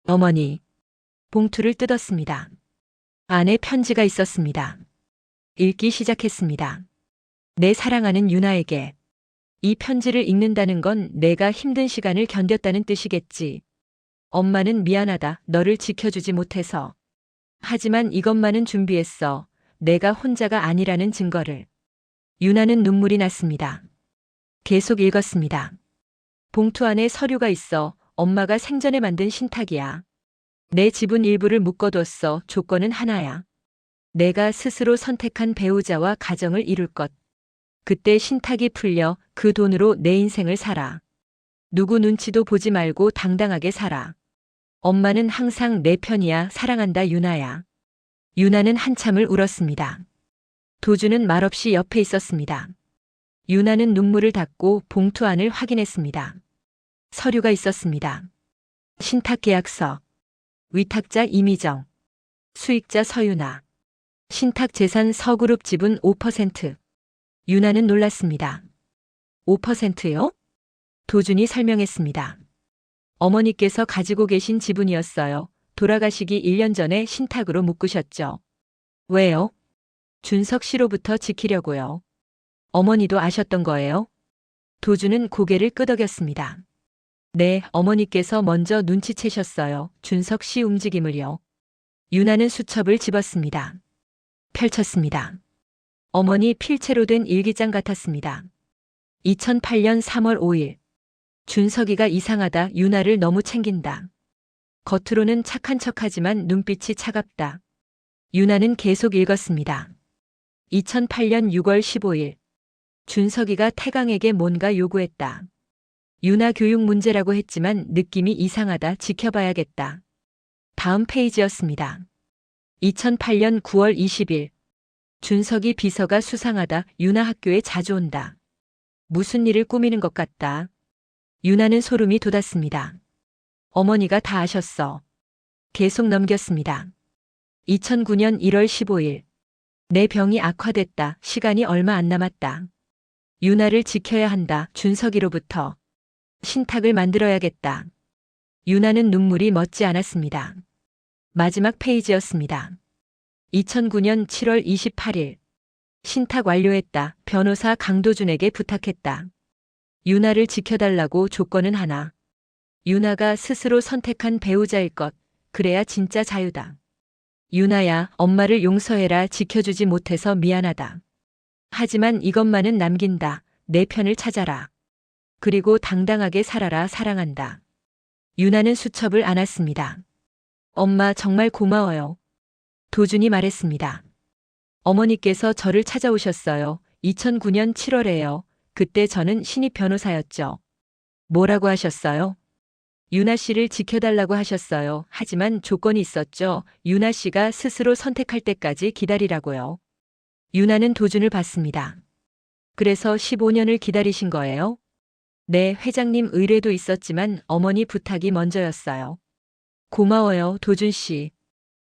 어머니. 봉투를 뜯었습니다. 안에 편지가 있었습니다. 읽기 시작했습니다. 내 사랑하는 유나에게. 이 편지를 읽는다는 건 내가 힘든 시간을 견뎠다는 뜻이겠지. 엄마는 미안하다. 너를 지켜주지 못해서. 하지만 이것만은 준비했어. 내가 혼자가 아니라는 증거를. 유나는 눈물이 났습니다. 계속 읽었습니다. 봉투 안에 서류가 있어. 엄마가 생전에 만든 신탁이야. 내 지분 일부를 묶어뒀어. 조건은 하나야. 내가 스스로 선택한 배우자와 가정을 이룰 것. 그때 신탁이 풀려 그 돈으로 내 인생을 살아. 누구 눈치도 보지 말고 당당하게 살아. 엄마는 항상 내 편이야. 사랑한다 유나야. 유나는 한참을 울었습니다. 도준은 말없이 옆에 있었습니다. 유나는 눈물을 닦고 봉투 안을 확인했습니다. 서류가 있었습니다. 신탁 계약서. 위탁자 이미정. 수익자 서유나. 신탁 재산 서그룹 지분 5%. 유나는 놀랐습니다. 5%요? 도준이 설명했습니다. 어머니께서 가지고 계신 지분이었어요. 돌아가시기 1년 전에 신탁으로 묶으셨죠. 왜요? 준석 씨로부터 지키려고요. 어머니도 아셨던 거예요? 도준은 고개를 끄덕였습니다. 네, 어머니께서 먼저 눈치채셨어요. 준석 씨 움직임을요. 유나는 수첩을 집었습니다. 펼쳤습니다. 어머니 필체로 된 일기장 같았습니다. 2008년 3월 5일. 준석이가 이상하다. 유나를 너무 챙긴다. 겉으로는 착한 척하지만 눈빛이 차갑다. 유나는 계속 읽었습니다. 2008년 6월 15일. 준석이가 태강에게 뭔가 요구했다. 유나 교육 문제라고 했지만 느낌이 이상하다. 지켜봐야겠다. 다음 페이지였습니다. 2008년 9월 20일. 준석이 비서가 수상하다. 유나 학교에 자주 온다. 무슨 일을 꾸미는 것 같다. 유나는 소름이 돋았습니다. 어머니가 다 아셨어. 계속 넘겼습니다. 2009년 1월 15일. 내 병이 악화됐다. 시간이 얼마 안 남았다. 유나를 지켜야 한다. 준석이로부터. 신탁을 만들어야겠다. 유나는 눈물이 멎지 않았습니다. 마지막 페이지였습니다. 2009년 7월 28일. 신탁 완료했다. 변호사 강도준에게 부탁했다. 유나를 지켜달라고. 조건은 하나. 유나가 스스로 선택한 배우자일 것. 그래야 진짜 자유다. 유나야, 엄마를 용서해라. 지켜주지 못해서 미안하다. 하지만 이것만은 남긴다. 내 편을 찾아라. 그리고 당당하게 살아라. 사랑한다. 유나는 수첩을 안았습니다. 엄마 정말 고마워요. 도준이 말했습니다. 어머니께서 저를 찾아오셨어요. 2009년 7월에요. 그때 저는 신입 변호사였죠. 뭐라고 하셨어요? 유나 씨를 지켜달라고 하셨어요. 하지만 조건이 있었죠. 유나 씨가 스스로 선택할 때까지 기다리라고요. 유나는 도준을 봤습니다. 그래서 15년을 기다리신 거예요? 네, 회장님 의뢰도 있었지만 어머니 부탁이 먼저였어요. 고마워요, 도준 씨.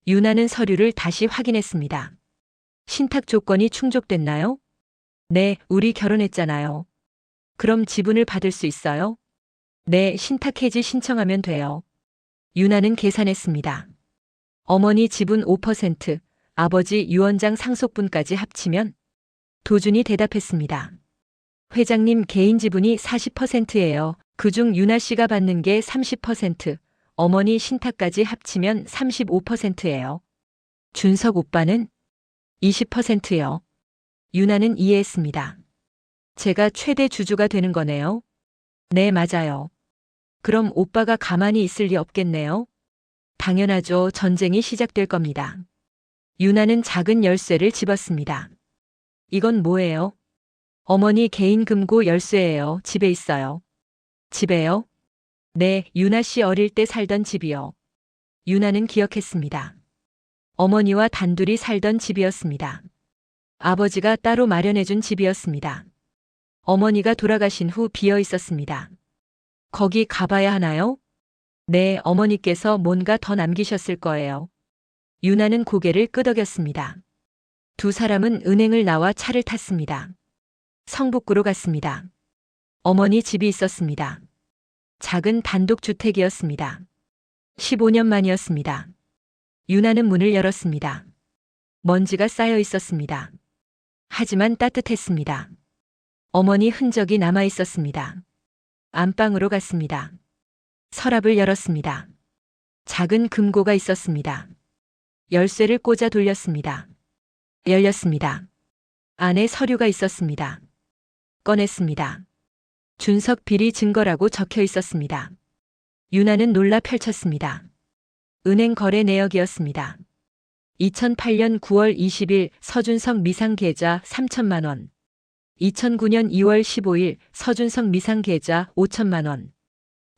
유나는 서류를 다시 확인했습니다. 신탁 조건이 충족됐나요? 네, 우리 결혼했잖아요. 그럼 지분을 받을 수 있어요? 네, 신탁 해지 신청하면 돼요. 유나는 계산했습니다. 어머니 지분 5%, 아버지 유원장 상속분까지 합치면? 도준이 대답했습니다. 회장님 개인 지분이 40%예요. 그중 유나 씨가 받는 게 30%, 어머니 신탁까지 합치면 35%예요. 준석 오빠는? 20%요. 유나는 이해했습니다. 제가 최대 주주가 되는 거네요. 네, 맞아요. 그럼 오빠가 가만히 있을 리 없겠네요. 당연하죠. 전쟁이 시작될 겁니다. 유나는 작은 열쇠를 집었습니다. 이건 뭐예요? 어머니 개인 금고 열쇠예요. 집에 있어요. 집에요? 네, 유나 씨 어릴 때 살던 집이요. 유나는 기억했습니다. 어머니와 단둘이 살던 집이었습니다. 아버지가 따로 마련해준 집이었습니다. 어머니가 돌아가신 후 비어 있었습니다. 거기 가봐야 하나요? 네, 어머니께서 뭔가 더 남기셨을 거예요. 유나는 고개를 끄덕였습니다. 두 사람은 은행을 나와 차를 탔습니다. 성북구로 갔습니다. 어머니 집이 있었습니다. 작은 단독주택이었습니다. 15년 만이었습니다. 유나는 문을 열었습니다. 먼지가 쌓여 있었습니다. 하지만 따뜻했습니다. 어머니 흔적이 남아 있었습니다. 안방으로 갔습니다. 서랍을 열었습니다. 작은 금고가 있었습니다. 열쇠를 꽂아 돌렸습니다. 열렸습니다. 안에 서류가 있었습니다. 꺼냈습니다. 준석 비리 증거라고 적혀 있었습니다. 유나는 놀라 펼쳤습니다. 은행 거래 내역이었습니다. 2008년 9월 20일 서준석 미상 계좌 3천만 원. 2009년 2월 15일 서준석 미상 계좌 5천만 원.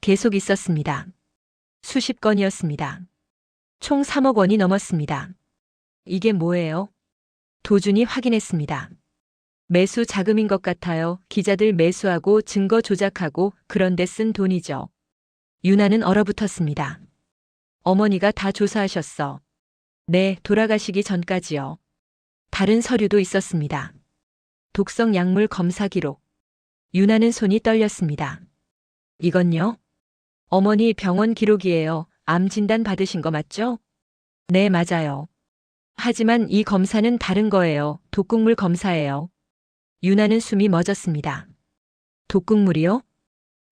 계속 있었습니다. 수십 건이었습니다. 총 3억 원이 넘었습니다. 이게 뭐예요? 도준이 확인했습니다. 매수 자금인 것 같아요. 기자들 매수하고 증거 조작하고 그런 데 쓴 돈이죠. 유나는 얼어붙었습니다. 어머니가 다 조사하셨어. 네, 돌아가시기 전까지요. 다른 서류도 있었습니다. 독성 약물 검사 기록. 유나는 손이 떨렸습니다. 이건요? 어머니 병원 기록이에요. 암 진단 받으신 거 맞죠? 네, 맞아요. 하지만 이 검사는 다른 거예요. 독극물 검사예요. 유나는 숨이 멎었습니다. 독극물이요?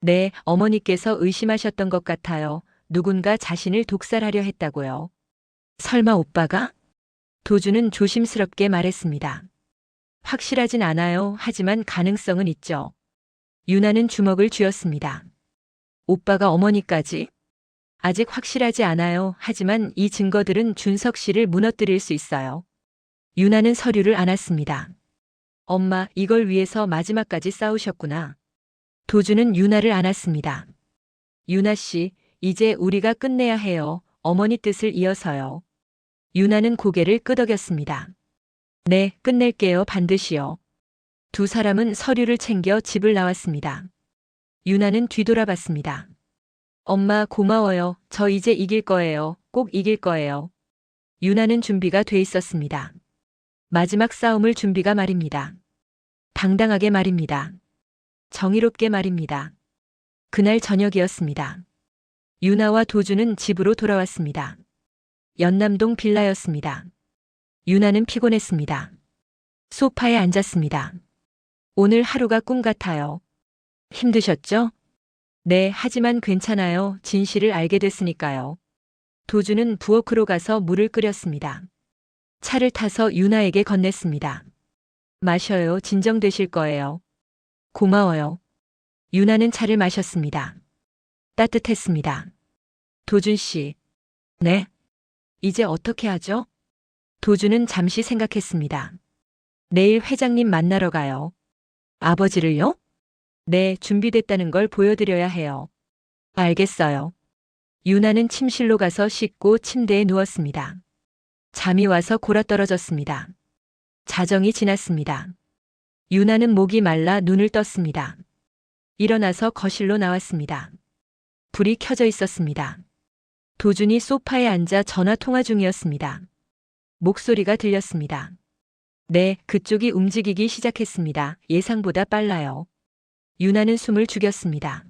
네, 어머니께서 의심하셨던 것 같아요. 누군가 자신을 독살하려 했다고요. 설마 오빠가? 도준은 조심스럽게 말했습니다. 확실하진 않아요. 하지만 가능성은 있죠. 유나는 주먹을 쥐었습니다. 오빠가 어머니까지? 아직 확실하지 않아요. 하지만 이 증거들은 준석 씨를 무너뜨릴 수 있어요. 유나는 서류를 안았습니다. 엄마, 이걸 위해서 마지막까지 싸우셨구나. 도준은 유나를 안았습니다. 유나 씨, 이제 우리가 끝내야 해요. 어머니 뜻을 이어서요. 유나는 고개를 끄덕였습니다. 네, 끝낼게요. 반드시요. 두 사람은 서류를 챙겨 집을 나왔습니다. 유나는 뒤돌아봤습니다. 엄마 고마워요. 저 이제 이길 거예요. 꼭 이길 거예요. 유나는 준비가 돼 있었습니다. 마지막 싸움을 준비가 말입니다. 당당하게 말입니다. 정의롭게 말입니다. 그날 저녁이었습니다. 유나와 도주는 집으로 돌아왔습니다. 연남동 빌라였습니다. 유나는 피곤했습니다. 소파에 앉았습니다. 오늘 하루가 꿈 같아요. 힘드셨죠? 네, 하지만 괜찮아요. 진실을 알게 됐으니까요. 도주는 부엌으로 가서 물을 끓였습니다. 차를 타서 유나에게 건넸습니다. 마셔요. 진정되실 거예요. 고마워요. 유나는 차를 마셨습니다. 따뜻했습니다. 도준 씨. 네. 이제 어떻게 하죠? 도주는 잠시 생각했습니다. 내일 회장님 만나러 가요. 아버지를요? 네, 준비됐다는 걸 보여드려야 해요. 알겠어요. 유나는 침실로 가서 씻고 침대에 누웠습니다. 잠이 와서 골아떨어졌습니다. 자정이 지났습니다. 유나는 목이 말라 눈을 떴습니다. 일어나서 거실로 나왔습니다. 불이 켜져 있었습니다. 도준이 소파에 앉아 전화 통화 중이었습니다. 목소리가 들렸습니다. 네, 그쪽이 움직이기 시작했습니다. 예상보다 빨라요. 유나는 숨을 죽였습니다.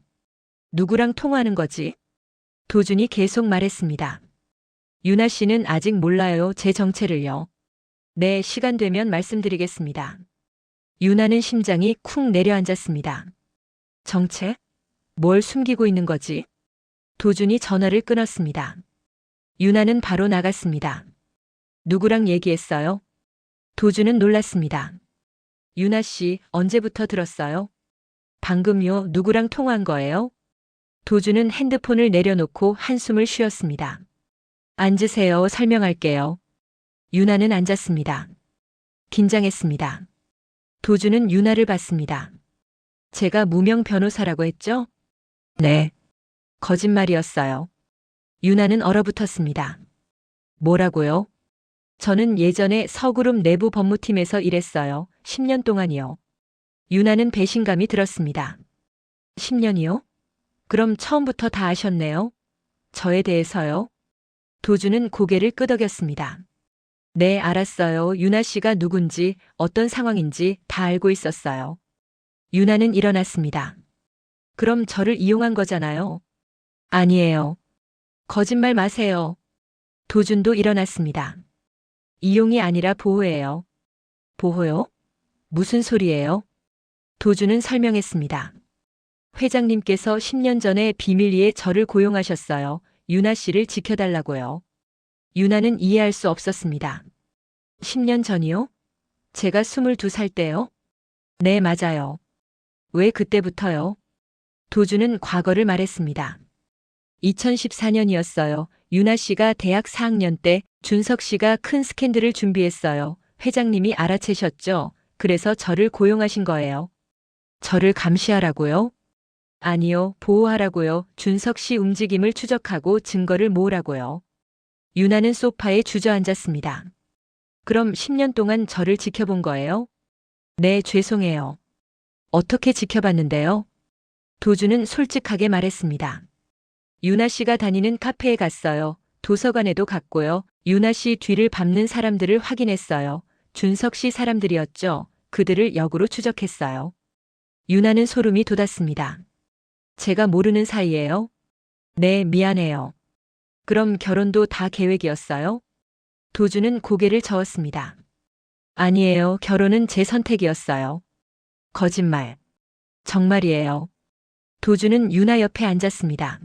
누구랑 통화하는 거지? 도준이 계속 말했습니다. 유나 씨는 아직 몰라요. 제 정체를요. 네, 시간 되면 말씀드리겠습니다. 유나는 심장이 쿵 내려앉았습니다. 정체? 뭘 숨기고 있는 거지? 도준이 전화를 끊었습니다. 유나는 바로 나갔습니다. 누구랑 얘기했어요? 도준은 놀랐습니다. 유나 씨, 언제부터 들었어요? 방금요. 누구랑 통화한 거예요? 도준은 핸드폰을 내려놓고 한숨을 쉬었습니다. 앉으세요. 설명할게요. 유나는 앉았습니다. 긴장했습니다. 도준은 유나를 봤습니다. 제가 무명 변호사라고 했죠? 네. 거짓말이었어요. 유나는 얼어붙었습니다. 뭐라고요? 저는 예전에 서그룹 내부 법무팀에서 일했어요. 10년 동안이요. 유나는 배신감이 들었습니다. 10년이요? 그럼 처음부터 다 아셨네요? 저에 대해서요? 도준은 고개를 끄덕였습니다. 네, 알았어요. 유나 씨가 누군지, 어떤 상황인지 다 알고 있었어요. 유나는 일어났습니다. 그럼 저를 이용한 거잖아요. 아니에요. 거짓말 마세요. 도준도 일어났습니다. 이용이 아니라 보호예요. 보호요? 무슨 소리예요? 도준은 설명했습니다. 회장님께서 10년 전에 비밀리에 저를 고용하셨어요. 유나 씨를 지켜달라고요. 유나는 이해할 수 없었습니다. 10년 전이요? 제가 22살 때요? 네, 맞아요. 왜 그때부터요? 도준은 과거를 말했습니다. 2014년이었어요. 유나 씨가 대학 4학년 때 준석 씨가 큰 스캔들을 준비했어요. 회장님이 알아채셨죠? 그래서 저를 고용하신 거예요. 저를 감시하라고요? 아니요, 보호하라고요. 준석 씨 움직임을 추적하고 증거를 모으라고요. 유나는 소파에 주저앉았습니다. 그럼 10년 동안 저를 지켜본 거예요? 네, 죄송해요. 어떻게 지켜봤는데요? 도준은 솔직하게 말했습니다. 유나 씨가 다니는 카페에 갔어요. 도서관에도 갔고요. 유나 씨 뒤를 밟는 사람들을 확인했어요. 준석 씨 사람들이었죠. 그들을 역으로 추적했어요. 유나는 소름이 돋았습니다. 제가 모르는 사이예요? 네, 미안해요. 그럼 결혼도 다 계획이었어요? 도준은 고개를 저었습니다. 아니에요. 결혼은 제 선택이었어요. 거짓말. 정말이에요. 도준은 유나 옆에 앉았습니다.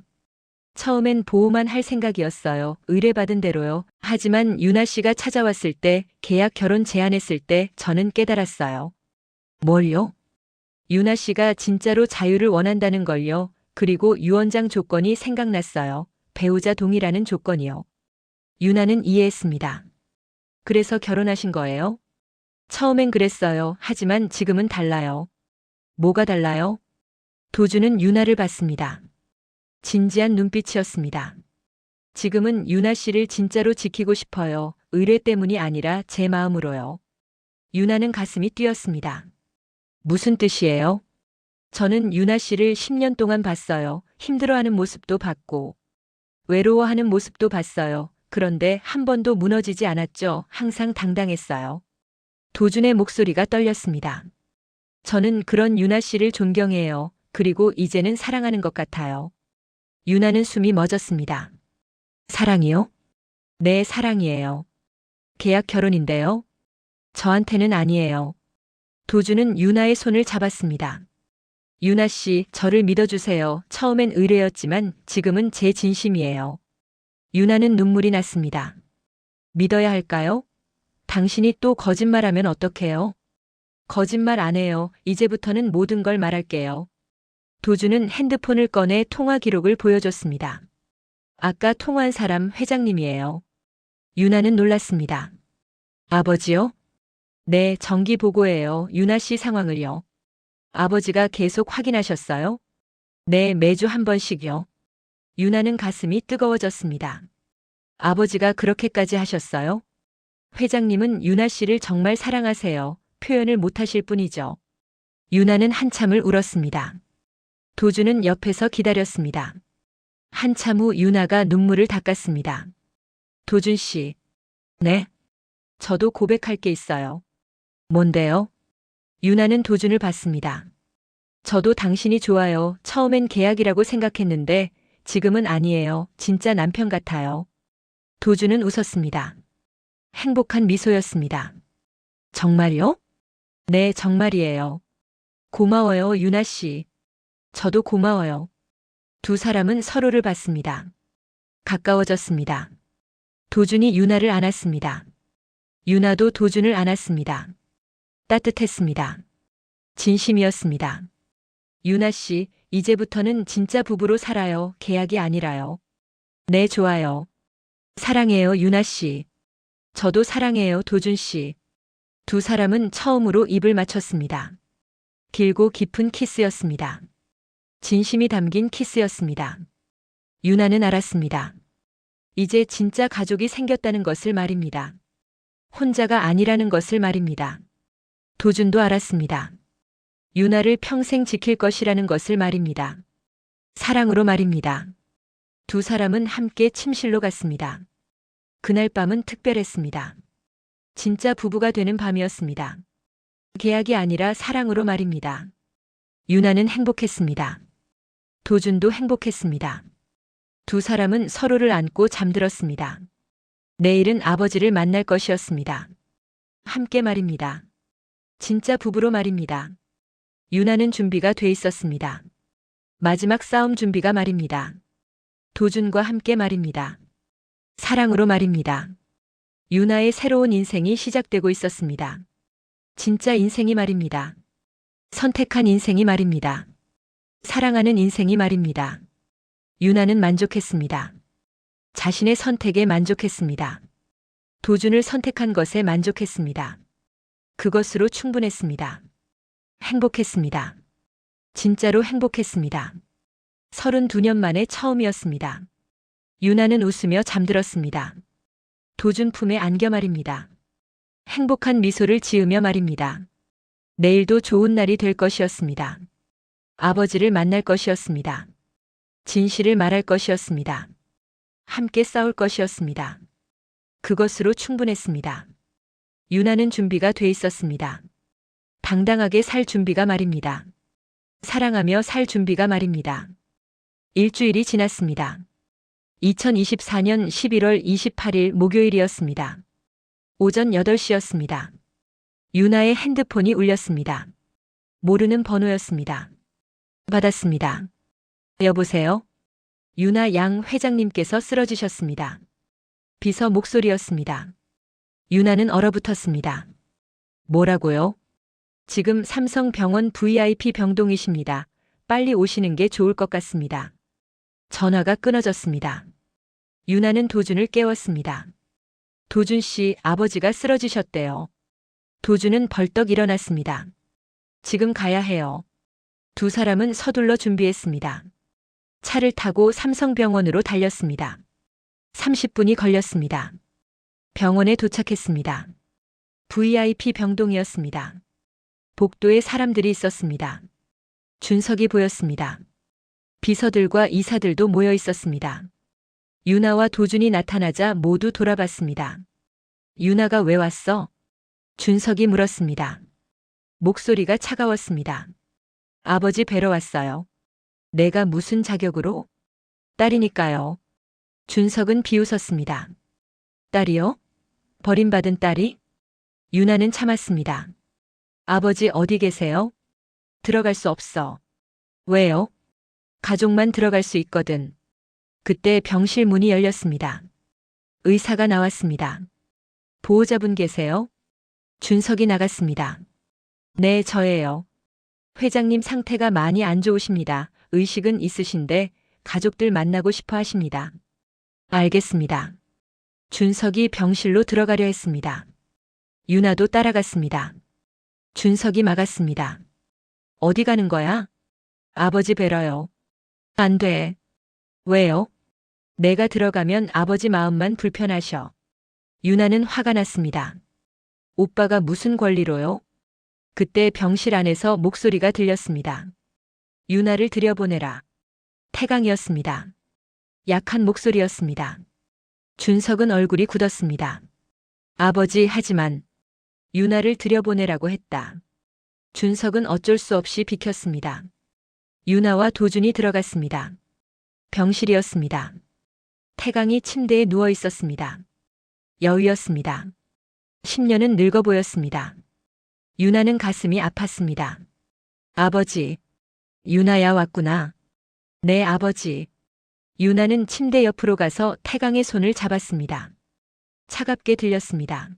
처음엔 보호만 할 생각이었어요. 의뢰받은 대로요. 하지만 유나 씨가 찾아왔을 때, 계약 결혼 제안했을 때 저는 깨달았어요. 뭘요? 유나 씨가 진짜로 자유를 원한다는 걸요. 그리고 유언장 조건이 생각났어요. 배우자 동의라는 조건이요. 유나는 이해했습니다. 그래서 결혼하신 거예요? 처음엔 그랬어요. 하지만 지금은 달라요. 뭐가 달라요? 도준은 유나를 봤습니다. 진지한 눈빛이었습니다. 지금은 유나 씨를 진짜로 지키고 싶어요. 의뢰 때문이 아니라 제 마음으로요. 유나는 가슴이 뛰었습니다. 무슨 뜻이에요? 저는 유나 씨를 10년 동안 봤어요. 힘들어하는 모습도 봤고, 외로워하는 모습도 봤어요. 그런데 한 번도 무너지지 않았죠. 항상 당당했어요. 도준의 목소리가 떨렸습니다. 저는 그런 유나 씨를 존경해요. 그리고 이제는 사랑하는 것 같아요. 유나는 숨이 멎었습니다. 사랑이요? 네, 사랑이에요. 계약 결혼인데요. 저한테는 아니에요. 도준은 유나의 손을 잡았습니다. 유나 씨, 저를 믿어주세요. 처음엔 의뢰였지만 지금은 제 진심이에요. 유나는 눈물이 났습니다. 믿어야 할까요? 당신이 또 거짓말하면 어떡해요? 거짓말 안 해요. 이제부터는 모든 걸 말할게요. 도준은 핸드폰을 꺼내 통화 기록을 보여줬습니다. 아까 통화한 사람 회장님이에요. 유나는 놀랐습니다. 아버지요? 네, 정기 보고예요. 유나 씨 상황을요. 아버지가 계속 확인하셨어요? 네, 매주 한 번씩요. 유나는 가슴이 뜨거워졌습니다. 아버지가 그렇게까지 하셨어요? 회장님은 유나 씨를 정말 사랑하세요. 표현을 못하실 뿐이죠. 유나는 한참을 울었습니다. 도준은 옆에서 기다렸습니다. 한참 후 유나가 눈물을 닦았습니다. 도준 씨. 네. 저도 고백할 게 있어요. 뭔데요? 유나는 도준을 봤습니다. 저도 당신이 좋아요. 처음엔 계약이라고 생각했는데 지금은 아니에요. 진짜 남편 같아요. 도준은 웃었습니다. 행복한 미소였습니다. 정말요? 네, 정말이에요. 고마워요, 유나 씨. 저도 고마워요. 두 사람은 서로를 봤습니다. 가까워졌습니다. 도준이 유나를 안았습니다. 유나도 도준을 안았습니다. 따뜻했습니다. 진심이었습니다. 유나 씨, 이제부터는 진짜 부부로 살아요. 계약이 아니라요. 네, 좋아요. 사랑해요, 유나 씨. 저도 사랑해요, 도준 씨. 두 사람은 처음으로 입을 맞췄습니다. 길고 깊은 키스였습니다. 진심이 담긴 키스였습니다. 유나는 알았습니다. 이제 진짜 가족이 생겼다는 것을 말입니다. 혼자가 아니라는 것을 말입니다. 도준도 알았습니다. 유나를 평생 지킬 것이라는 것을 말입니다. 사랑으로 말입니다. 두 사람은 함께 침실로 갔습니다. 그날 밤은 특별했습니다. 진짜 부부가 되는 밤이었습니다. 계약이 아니라 사랑으로 말입니다. 유나는 행복했습니다. 도준도 행복했습니다. 두 사람은 서로를 안고 잠들었습니다. 내일은 아버지를 만날 것이었습니다. 함께 말입니다. 진짜 부부로 말입니다. 유나는 준비가 돼 있었습니다. 마지막 싸움 준비가 말입니다. 도준과 함께 말입니다. 사랑으로 말입니다. 유나의 새로운 인생이 시작되고 있었습니다. 진짜 인생이 말입니다. 선택한 인생이 말입니다. 사랑하는 인생이 말입니다. 유나는 만족했습니다. 자신의 선택에 만족했습니다. 도준을 선택한 것에 만족했습니다. 그것으로 충분했습니다. 행복했습니다. 진짜로 행복했습니다. 32년 만에 처음이었습니다. 유나는 웃으며 잠들었습니다. 도준 품에 안겨 말입니다. 행복한 미소를 지으며 말입니다. 내일도 좋은 날이 될 것이었습니다. 아버지를 만날 것이었습니다. 진실을 말할 것이었습니다. 함께 싸울 것이었습니다. 그것으로 충분했습니다. 유나는 준비가 돼 있었습니다. 당당하게 살 준비가 말입니다. 사랑하며 살 준비가 말입니다. 일주일이 지났습니다. 2024년 11월 28일 목요일이었습니다. 오전 8시였습니다. 유나의 핸드폰이 울렸습니다. 모르는 번호였습니다. 받았습니다. 여보세요? 유나 양 회장님께서 쓰러지셨습니다. 비서 목소리였습니다. 유나는 얼어붙었습니다. 뭐라고요? 지금 삼성병원 VIP 병동이십니다. 빨리 오시는 게 좋을 것 같습니다. 전화가 끊어졌습니다. 유나는 도준을 깨웠습니다. 도준 씨, 아버지가 쓰러지셨대요. 도준은 벌떡 일어났습니다. 지금 가야 해요. 두 사람은 서둘러 준비했습니다. 차를 타고 삼성병원으로 달렸습니다. 30분이 걸렸습니다. 병원에 도착했습니다. VIP 병동이었습니다. 복도에 사람들이 있었습니다. 준석이 보였습니다. 비서들과 이사들도 모여 있었습니다. 유나와 도준이 나타나자 모두 돌아봤습니다. 유나가 왜 왔어? 준석이 물었습니다. 목소리가 차가웠습니다. 아버지 뵈러 왔어요. 내가 무슨 자격으로? 딸이니까요. 준석은 비웃었습니다. 딸이요? 버림받은 딸이? 유나는 참았습니다. 아버지 어디 계세요? 들어갈 수 없어. 왜요? 가족만 들어갈 수 있거든. 그때 병실 문이 열렸습니다. 의사가 나왔습니다. 보호자분 계세요? 준석이 나갔습니다. 네, 저예요. 회장님 상태가 많이 안 좋으십니다. 의식은 있으신데 가족들 만나고 싶어 하십니다. 알겠습니다. 준석이 병실로 들어가려 했습니다. 유나도 따라갔습니다. 준석이 막았습니다. 어디 가는 거야? 아버지 뵈러요. 안 돼. 왜요? 내가 들어가면 아버지 마음만 불편하셔. 유나는 화가 났습니다. 오빠가 무슨 권리로요? 그때 병실 안에서 목소리가 들렸습니다. 유나를 들여보내라. 태강이었습니다. 약한 목소리였습니다. 준석은 얼굴이 굳었습니다. 아버지, 하지만 유나를 들여보내라고 했다. 준석은 어쩔 수 없이 비켰습니다. 유나와 도준이 들어갔습니다. 병실이었습니다. 태강이 침대에 누워 있었습니다. 여위였습니다. 10년은 늙어 보였습니다. 유나는 가슴이 아팠습니다. 아버지. 유나야 왔구나. 네, 아버지. 유나는 침대 옆으로 가서 태강의 손을 잡았습니다. 차갑게 들렸습니다.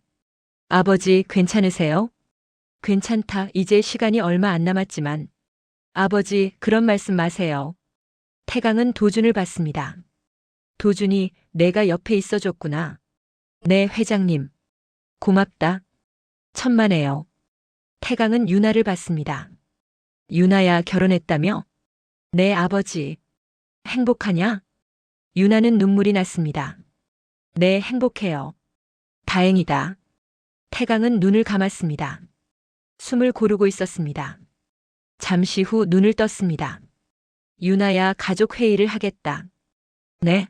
아버지, 괜찮으세요? 괜찮다. 이제 시간이 얼마 안 남았지만. 아버지, 그런 말씀 마세요. 태강은 도준을 봤습니다. 도준이 내가 옆에 있어줬구나. 네, 회장님. 고맙다. 천만에요. 태강은 유나를 봤습니다. 유나야, 결혼했다며? 네, 아버지. 행복하냐? 유나는 눈물이 났습니다. 네, 행복해요. 다행이다. 태강은 눈을 감았습니다. 숨을 고르고 있었습니다. 잠시 후 눈을 떴습니다. 유나야, 가족 회의를 하겠다. 네.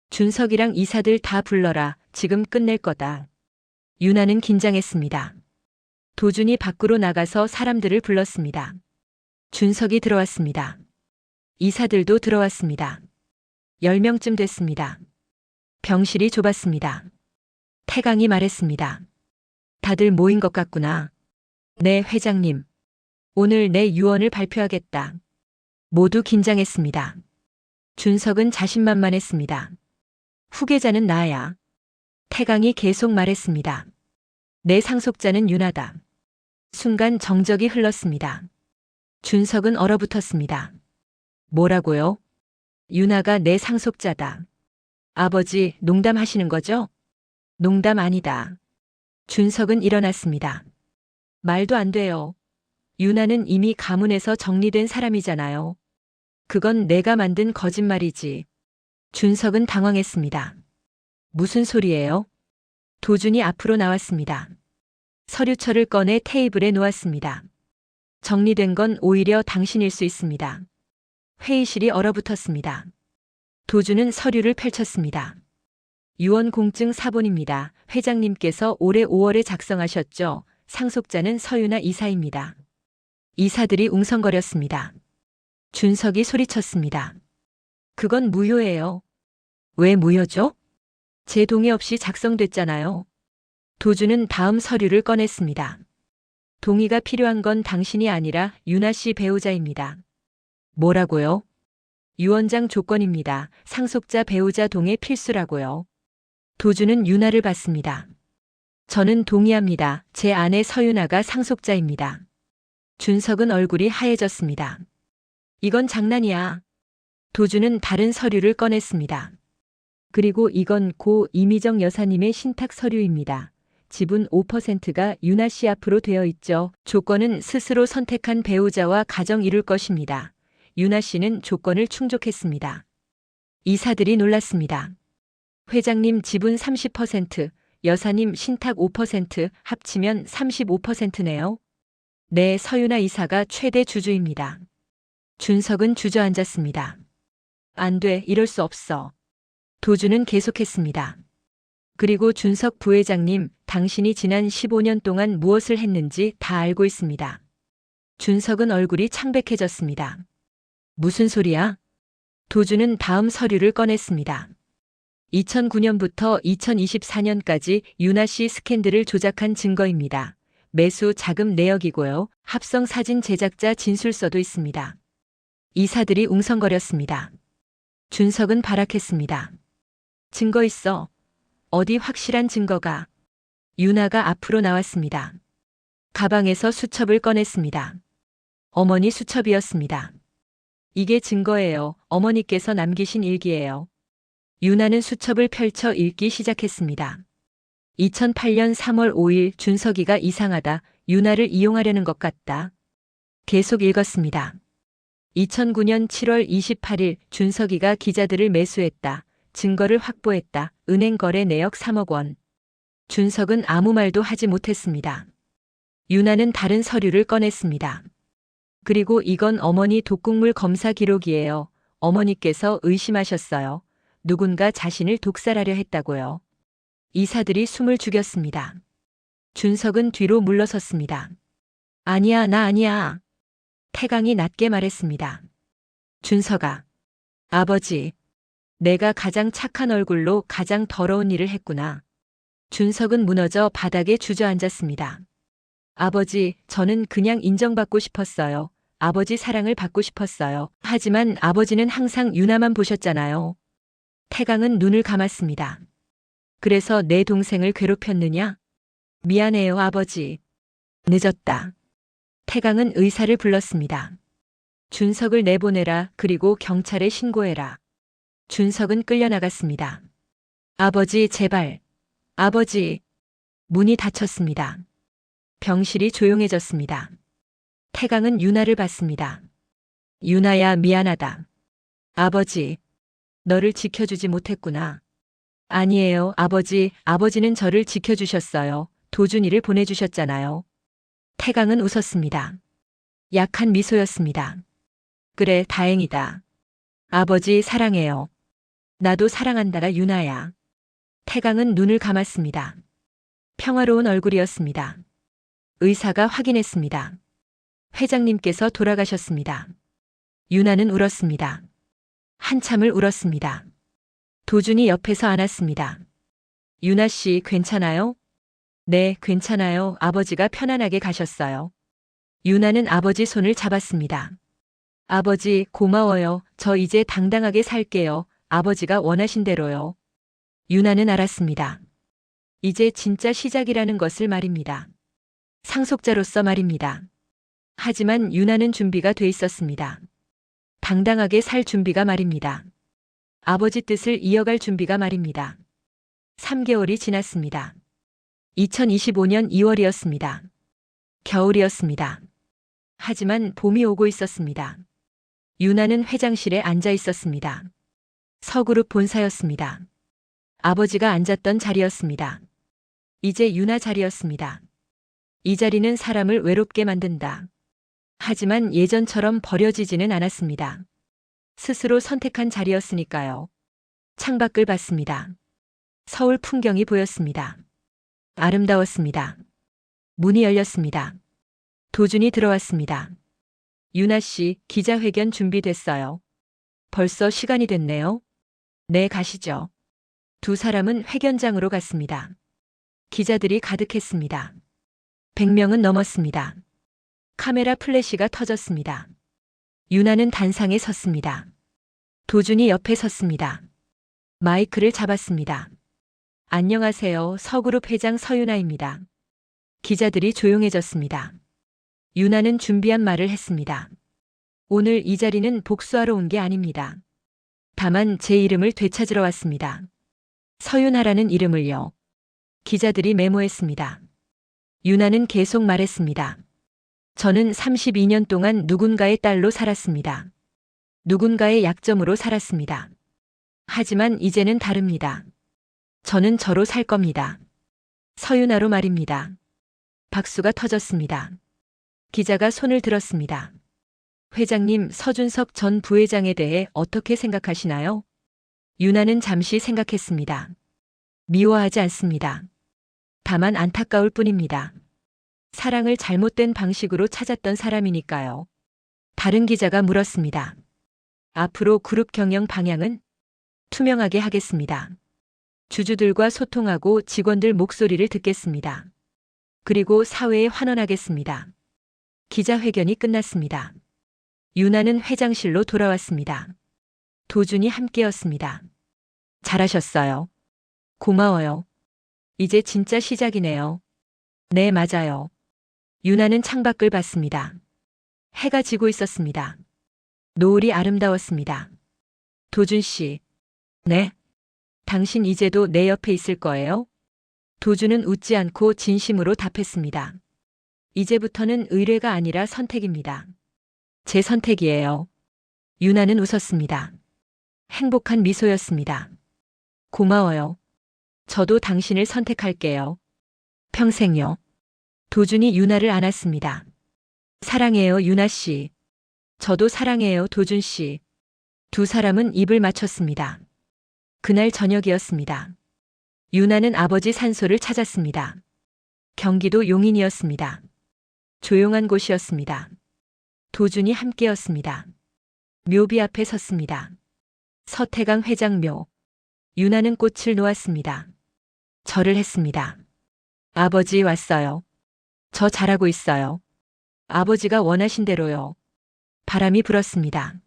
준석이랑 이사들 다 불러라. 지금 끝낼 거다. 유나는 긴장했습니다. 도준이 밖으로 나가서 사람들을 불렀습니다. 준석이 들어왔습니다. 이사들도 들어왔습니다. 10명쯤 됐습니다. 병실이 좁았습니다. 태강이 말했습니다. 다들 모인 것 같구나. 네, 회장님. 오늘 내 유언을 발표하겠다. 모두 긴장했습니다. 준석은 자신만만했습니다. 후계자는 나야. 태강이 계속 말했습니다. 내 상속자는 유나다. 순간 정적이 흘렀습니다. 준석은 얼어붙었습니다. 뭐라고요? 유나가 내 상속자다. 아버지, 농담하시는 거죠? 농담 아니다. 준석은 일어났습니다. 말도 안 돼요. 유나는 이미 가문에서 정리된 사람이잖아요. 그건 내가 만든 거짓말이지. 준석은 당황했습니다. 무슨 소리예요? 도준이 앞으로 나왔습니다. 서류철을 꺼내 테이블에 놓았습니다. 정리된 건 오히려 당신일 수 있습니다. 회의실이 얼어붙었습니다. 도준은 서류를 펼쳤습니다. 유언 공증 사본입니다. 회장님께서 올해 5월에 작성하셨죠. 상속자는 서유나 이사입니다. 이사들이 웅성거렸습니다. 준석이 소리쳤습니다. 그건 무효예요. 왜 무효죠? 제 동의 없이 작성됐잖아요. 도준은 다음 서류를 꺼냈습니다. 동의가 필요한 건 당신이 아니라 유나 씨 배우자입니다. 뭐라고요? 유언장 조건입니다. 상속자 배우자 동의 필수라고요. 도준은 유나를 봤습니다. 저는 동의합니다. 제 아내 서유나가 상속자입니다. 준석은 얼굴이 하얘졌습니다. 이건 장난이야. 도준은 다른 서류를 꺼냈습니다. 그리고 이건 고 이미정 여사님의 신탁 서류입니다. 지분 5%가 유나 씨 앞으로 되어 있죠. 조건은 스스로 선택한 배우자와 가정 이룰 것입니다. 유나 씨는 조건을 충족했습니다. 이사들이 놀랐습니다. 회장님 지분 30%, 여사님 신탁 5%, 합치면 35%네요. 네, 서유나 이사가 최대 주주입니다. 준석은 주저앉았습니다. 안 돼, 이럴 수 없어. 도주는 계속했습니다. 그리고 준석 부회장님, 당신이 지난 15년 동안 무엇을 했는지 다 알고 있습니다. 준석은 얼굴이 창백해졌습니다. 무슨 소리야? 도주는 다음 서류를 꺼냈습니다. 2009년부터 2024년까지 윤아 씨 스캔들을 조작한 증거입니다. 매수 자금 내역이고요. 합성 사진 제작자 진술서도 있습니다. 이사들이 웅성거렸습니다. 준석은 발악했습니다. 증거 있어. 어디 확실한 증거가. 윤아가 앞으로 나왔습니다. 가방에서 수첩을 꺼냈습니다. 어머니 수첩이었습니다. 이게 증거예요. 어머니께서 남기신 일기예요. 윤아는 수첩을 펼쳐 읽기 시작했습니다. 2008년 3월 5일 준석이가 이상하다. 윤아를 이용하려는 것 같다. 계속 읽었습니다. 2009년 7월 28일 준석이가 기자들을 매수했다. 증거를 확보했다. 은행 거래 내역 3억 원. 준석은 아무 말도 하지 못했습니다. 윤아는 다른 서류를 꺼냈습니다. 그리고 이건 어머니 독극물 검사 기록이에요. 어머니께서 의심하셨어요. 누군가 자신을 독살하려 했다고요. 이사들이 숨을 죽였습니다. 준석은 뒤로 물러섰습니다. 아니야, 나 아니야. 태강이 낮게 말했습니다. 준석아. 아버지. 내가 가장 착한 얼굴로 가장 더러운 일을 했구나. 준석은 무너져 바닥에 주저앉았습니다. 아버지, 저는 그냥 인정받고 싶었어요. 아버지 사랑을 받고 싶었어요. 하지만 아버지는 항상 윤아만 보셨잖아요. 태강은 눈을 감았습니다. 그래서 내 동생을 괴롭혔느냐? 미안해요, 아버지. 늦었다. 태강은 의사를 불렀습니다. 준석을 내보내라. 그리고 경찰에 신고해라. 준석은 끌려나갔습니다. 아버지, 제발. 아버지. 문이 닫혔습니다. 병실이 조용해졌습니다. 태강은 윤아를 봤습니다. 윤아야, 미안하다. 아버지. 너를 지켜주지 못했구나. 아니에요, 아버지. 아버지는 저를 지켜주셨어요. 도준이를 보내주셨잖아요. 태강은 웃었습니다. 약한 미소였습니다. 그래, 다행이다. 아버지, 사랑해요. 나도 사랑한다라, 윤아야. 태강은 눈을 감았습니다. 평화로운 얼굴이었습니다. 의사가 확인했습니다. 회장님께서 돌아가셨습니다. 윤아는 울었습니다. 한참을 울었습니다. 도준이 옆에서 안았습니다. 윤아 씨, 괜찮아요? 네, 괜찮아요. 아버지가 편안하게 가셨어요. 윤아는 아버지 손을 잡았습니다. 아버지, 고마워요. 저 이제 당당하게 살게요. 아버지가 원하신 대로요. 윤아는 알았습니다. 이제 진짜 시작이라는 것을 말입니다. 상속자로서 말입니다. 하지만 윤아는 준비가 돼 있었습니다. 당당하게 살 준비가 말입니다. 아버지 뜻을 이어갈 준비가 말입니다. 3개월이 지났습니다. 2025년 2월이었습니다. 겨울이었습니다. 하지만 봄이 오고 있었습니다. 윤아는 회장실에 앉아 있었습니다. 서그룹 본사였습니다. 아버지가 앉았던 자리였습니다. 이제 윤아 자리였습니다. 이 자리는 사람을 외롭게 만든다. 하지만 예전처럼 버려지지는 않았습니다. 스스로 선택한 자리였으니까요. 창밖을 봤습니다. 서울 풍경이 보였습니다. 아름다웠습니다. 문이 열렸습니다. 도준이 들어왔습니다. 윤아 씨, 기자회견 준비됐어요. 벌써 시간이 됐네요. 네, 가시죠. 두 사람은 회견장으로 갔습니다. 기자들이 가득했습니다. 100명은 넘었습니다. 카메라 플래시가 터졌습니다. 윤아는 단상에 섰습니다. 도준이 옆에 섰습니다. 마이크를 잡았습니다. 안녕하세요. 서그룹 회장 서윤아입니다. 기자들이 조용해졌습니다. 윤아는 준비한 말을 했습니다. 오늘 이 자리는 복수하러 온 게 아닙니다. 다만 제 이름을 되찾으러 왔습니다. 서윤아라는 이름을요. 기자들이 메모했습니다. 윤아는 계속 말했습니다. 저는 32년 동안 누군가의 딸로 살았습니다. 누군가의 약점으로 살았습니다. 하지만 이제는 다릅니다. 저는 저로 살 겁니다. 서윤아로 말입니다. 박수가 터졌습니다. 기자가 손을 들었습니다. 회장님, 서준석 전 부회장에 대해 어떻게 생각하시나요? 유나는 잠시 생각했습니다. 미워하지 않습니다. 다만 안타까울 뿐입니다. 사랑을 잘못된 방식으로 찾았던 사람이니까요. 다른 기자가 물었습니다. 앞으로 그룹 경영 방향은 투명하게 하겠습니다. 주주들과 소통하고 직원들 목소리를 듣겠습니다. 그리고 사회에 환원하겠습니다. 기자회견이 끝났습니다. 유나는 회장실로 돌아왔습니다. 도준이 함께였습니다. 잘하셨어요. 고마워요. 이제 진짜 시작이네요. 네, 맞아요. 유나는 창밖을 봤습니다. 해가 지고 있었습니다. 노을이 아름다웠습니다. 도준 씨. 네. 당신 이제도 내 옆에 있을 거예요? 도준은 웃지 않고 진심으로 답했습니다. 이제부터는 의뢰가 아니라 선택입니다. 제 선택이에요. 유나는 웃었습니다. 행복한 미소였습니다. 고마워요. 저도 당신을 선택할게요. 평생요. 도준이 유나를 안았습니다. 사랑해요, 유나 씨. 저도 사랑해요, 도준 씨. 두 사람은 입을 맞췄습니다. 그날 저녁이었습니다. 유나는 아버지 산소를 찾았습니다. 경기도 용인이었습니다. 조용한 곳이었습니다. 도준이 함께였습니다. 묘비 앞에 섰습니다. 서태강 회장 묘. 유나는 꽃을 놓았습니다. 절을 했습니다. 아버지 왔어요. 저 잘하고 있어요. 아버지가 원하신 대로요. 바람이 불었습니다.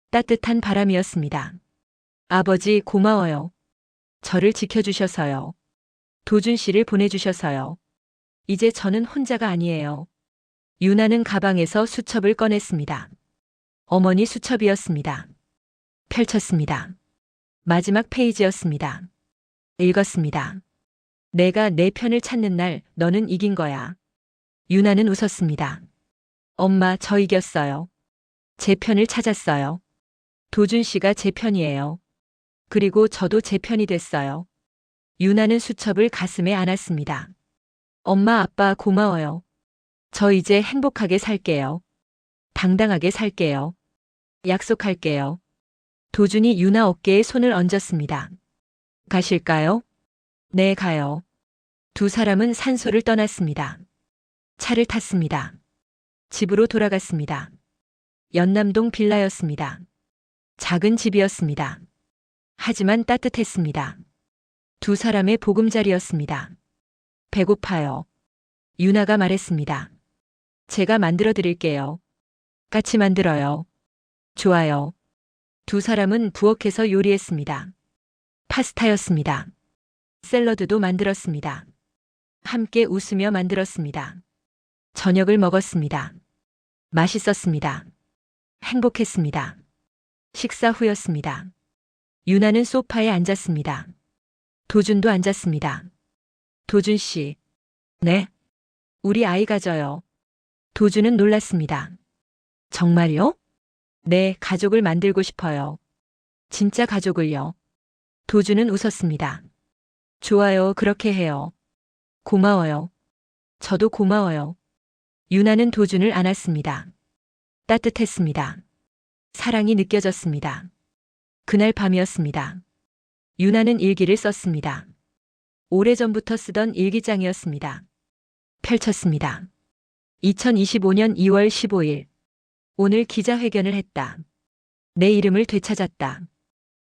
따뜻한 바람이었습니다. 아버지 고마워요. 저를 지켜주셔서요. 도준 씨를 보내주셔서요. 이제 저는 혼자가 아니에요. 유나는 가방에서 수첩을 꺼냈습니다. 어머니 수첩이었습니다. 펼쳤습니다. 마지막 페이지였습니다. 읽었습니다. 내가 내 편을 찾는 날 너는 이긴 거야. 유나는 웃었습니다. 엄마, 저 이겼어요. 제 편을 찾았어요. 도준 씨가 제 편이에요. 그리고 저도 제 편이 됐어요. 유나는 수첩을 가슴에 안았습니다. 엄마, 아빠 고마워요. 저 이제 행복하게 살게요. 당당하게 살게요. 약속할게요. 도준이 유나 어깨에 손을 얹었습니다. 가실까요? 네, 가요. 두 사람은 산소를 떠났습니다. 차를 탔습니다. 집으로 돌아갔습니다. 연남동 빌라였습니다. 작은 집이었습니다. 하지만 따뜻했습니다. 두 사람의 보금자리였습니다. 배고파요. 유나가 말했습니다. 제가 만들어 드릴게요. 같이 만들어요. 좋아요. 두 사람은 부엌에서 요리했습니다. 파스타였습니다. 샐러드도 만들었습니다. 함께 웃으며 만들었습니다. 저녁을 먹었습니다. 맛있었습니다. 행복했습니다. 식사 후였습니다. 유나는 소파에 앉았습니다. 도준도 앉았습니다. 도준 씨. 네. 우리 아이 가져요. 도준은 놀랐습니다. 정말요? 네, 가족을 만들고 싶어요. 진짜 가족을요. 도준은 웃었습니다. 좋아요, 그렇게 해요. 고마워요. 저도 고마워요. 유나는 도준을 안았습니다. 따뜻했습니다. 사랑이 느껴졌습니다. 그날 밤이었습니다. 유나는 일기를 썼습니다. 오래전부터 쓰던 일기장이었습니다. 펼쳤습니다. 2025년 2월 15일. 오늘 기자회견을 했다. 내 이름을 되찾았다.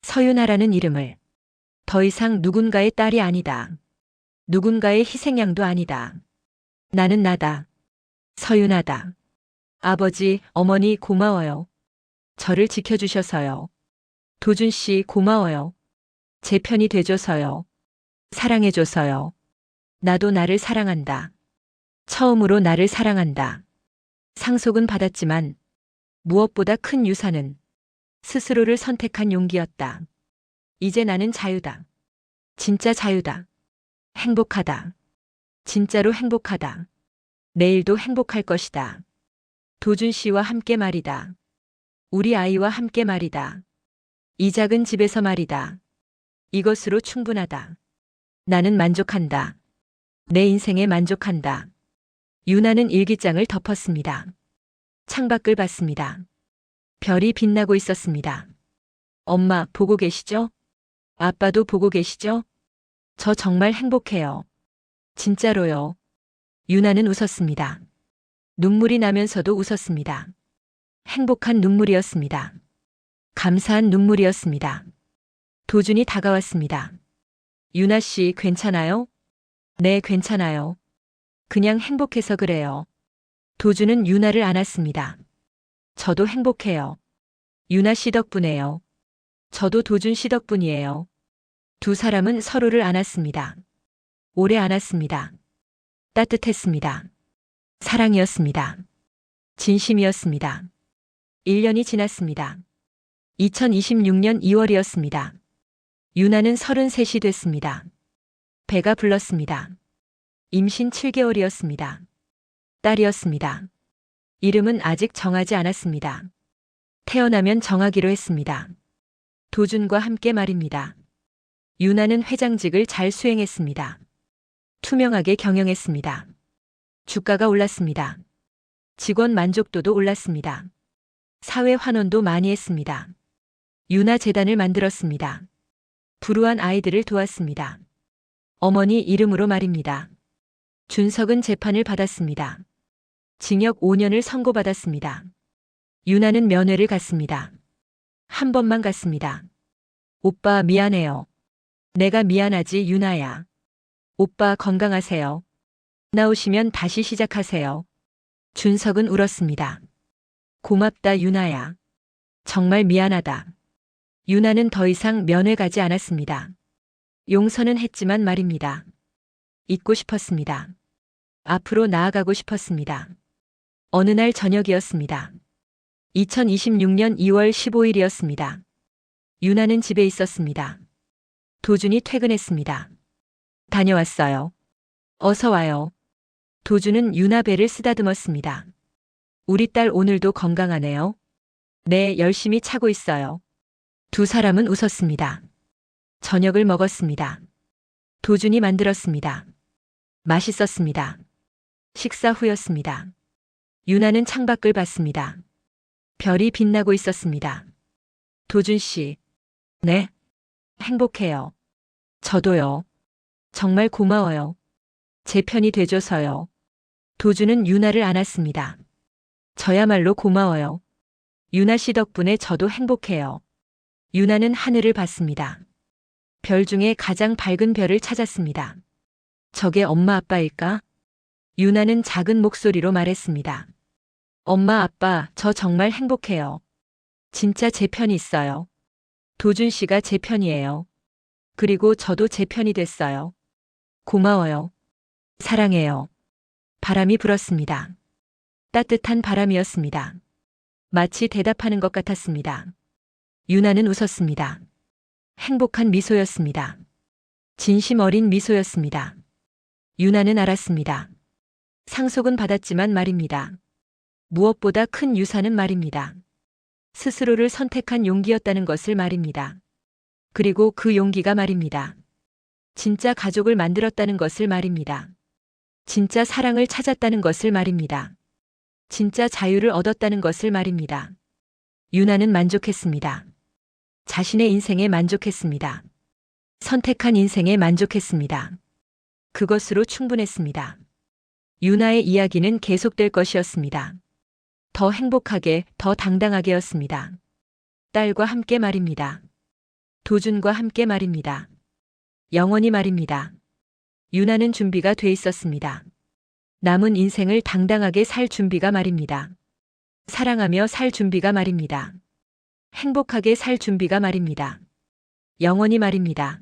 서윤아라는 이름을. 더 이상 누군가의 딸이 아니다. 누군가의 희생양도 아니다. 나는 나다. 서윤아다. 아버지, 어머니 고마워요. 저를 지켜주셔서요. 도준 씨 고마워요. 제 편이 돼줘서요. 사랑해줘서요. 나도 나를 사랑한다. 처음으로 나를 사랑한다. 상속은 받았지만 무엇보다 큰 유산은 스스로를 선택한 용기였다. 이제 나는 자유다. 진짜 자유다. 행복하다. 진짜로 행복하다. 내일도 행복할 것이다. 도준 씨와 함께 말이다. 우리 아이와 함께 말이다. 이 작은 집에서 말이다. 이것으로 충분하다. 나는 만족한다. 내 인생에 만족한다. 유나는 일기장을 덮었습니다. 창밖을 봤습니다. 별이 빛나고 있었습니다. 엄마 보고 계시죠? 아빠도 보고 계시죠? 저 정말 행복해요. 진짜로요. 유나는 웃었습니다. 눈물이 나면서도 웃었습니다. 행복한 눈물이었습니다. 감사한 눈물이었습니다. 도준이 다가왔습니다. 유나 씨 괜찮아요? 네, 괜찮아요. 그냥 행복해서 그래요. 도준은 유나를 안았습니다. 저도 행복해요. 유나 씨 덕분에요. 저도 도준 씨 덕분이에요. 두 사람은 서로를 안았습니다. 오래 안았습니다. 따뜻했습니다. 사랑이었습니다. 진심이었습니다. 1년이 지났습니다. 2026년 2월이었습니다. 유나는 33이 됐습니다. 배가 불렀습니다. 임신 7개월이었습니다. 딸이었습니다. 이름은 아직 정하지 않았습니다. 태어나면 정하기로 했습니다. 도준과 함께 말입니다. 유나는 회장직을 잘 수행했습니다. 투명하게 경영했습니다. 주가가 올랐습니다. 직원 만족도도 올랐습니다. 사회 환원도 많이 했습니다. 유나 재단을 만들었습니다. 불우한 아이들을 도왔습니다. 어머니 이름으로 말입니다. 준석은 재판을 받았습니다. 징역 5년을 선고받았습니다. 유나는 면회를 갔습니다. 한 번만 갔습니다. 오빠 미안해요. 내가 미안하지 유나야. 오빠 건강하세요. 나오시면 다시 시작하세요. 준석은 울었습니다. 고맙다 유나야. 정말 미안하다. 유나는 더 이상 면회 가지 않았습니다. 용서는 했지만 말입니다. 잊고 싶었습니다. 앞으로 나아가고 싶었습니다. 어느 날 저녁이었습니다. 2026년 2월 15일이었습니다. 유나는 집에 있었습니다. 도준이 퇴근했습니다. 다녀왔어요. 어서 와요. 도준은 유나 배를 쓰다듬었습니다. 우리 딸 오늘도 건강하네요. 네, 열심히 차고 있어요. 두 사람은 웃었습니다. 저녁을 먹었습니다. 도준이 만들었습니다. 맛있었습니다. 식사 후였습니다. 유나는 창밖을 봤습니다. 별이 빛나고 있었습니다. 도준 씨. 네. 행복해요. 저도요. 정말 고마워요. 제 편이 돼줘서요. 도준은 유나를 안았습니다. 저야말로 고마워요. 유나 씨 덕분에 저도 행복해요. 유나는 하늘을 봤습니다. 별 중에 가장 밝은 별을 찾았습니다. 저게 엄마 아빠일까? 유나는 작은 목소리로 말했습니다. 엄마 아빠, 저 정말 행복해요. 진짜 제 편이 있어요. 도준 씨가 제 편이에요. 그리고 저도 제 편이 됐어요. 고마워요. 사랑해요. 바람이 불었습니다. 따뜻한 바람이었습니다. 마치 대답하는 것 같았습니다. 유나는 웃었습니다. 행복한 미소였습니다. 진심 어린 미소였습니다. 유나는 알았습니다. 상속은 받았지만 말입니다. 무엇보다 큰 유산은 말입니다. 스스로를 선택한 용기였다는 것을 말입니다. 그리고 그 용기가 말입니다. 진짜 가족을 만들었다는 것을 말입니다. 진짜 사랑을 찾았다는 것을 말입니다. 진짜 자유를 얻었다는 것을 말입니다. 유나는 만족했습니다. 자신의 인생에 만족했습니다. 선택한 인생에 만족했습니다. 그것으로 충분했습니다. 유나의 이야기는 계속될 것이었습니다. 더 행복하게, 더 당당하게였습니다. 딸과 함께 말입니다. 도준과 함께 말입니다. 영원히 말입니다. 유나는 준비가 돼 있었습니다. 남은 인생을 당당하게 살 준비가 말입니다. 사랑하며 살 준비가 말입니다. 행복하게 살 준비가 말입니다. 영원히 말입니다.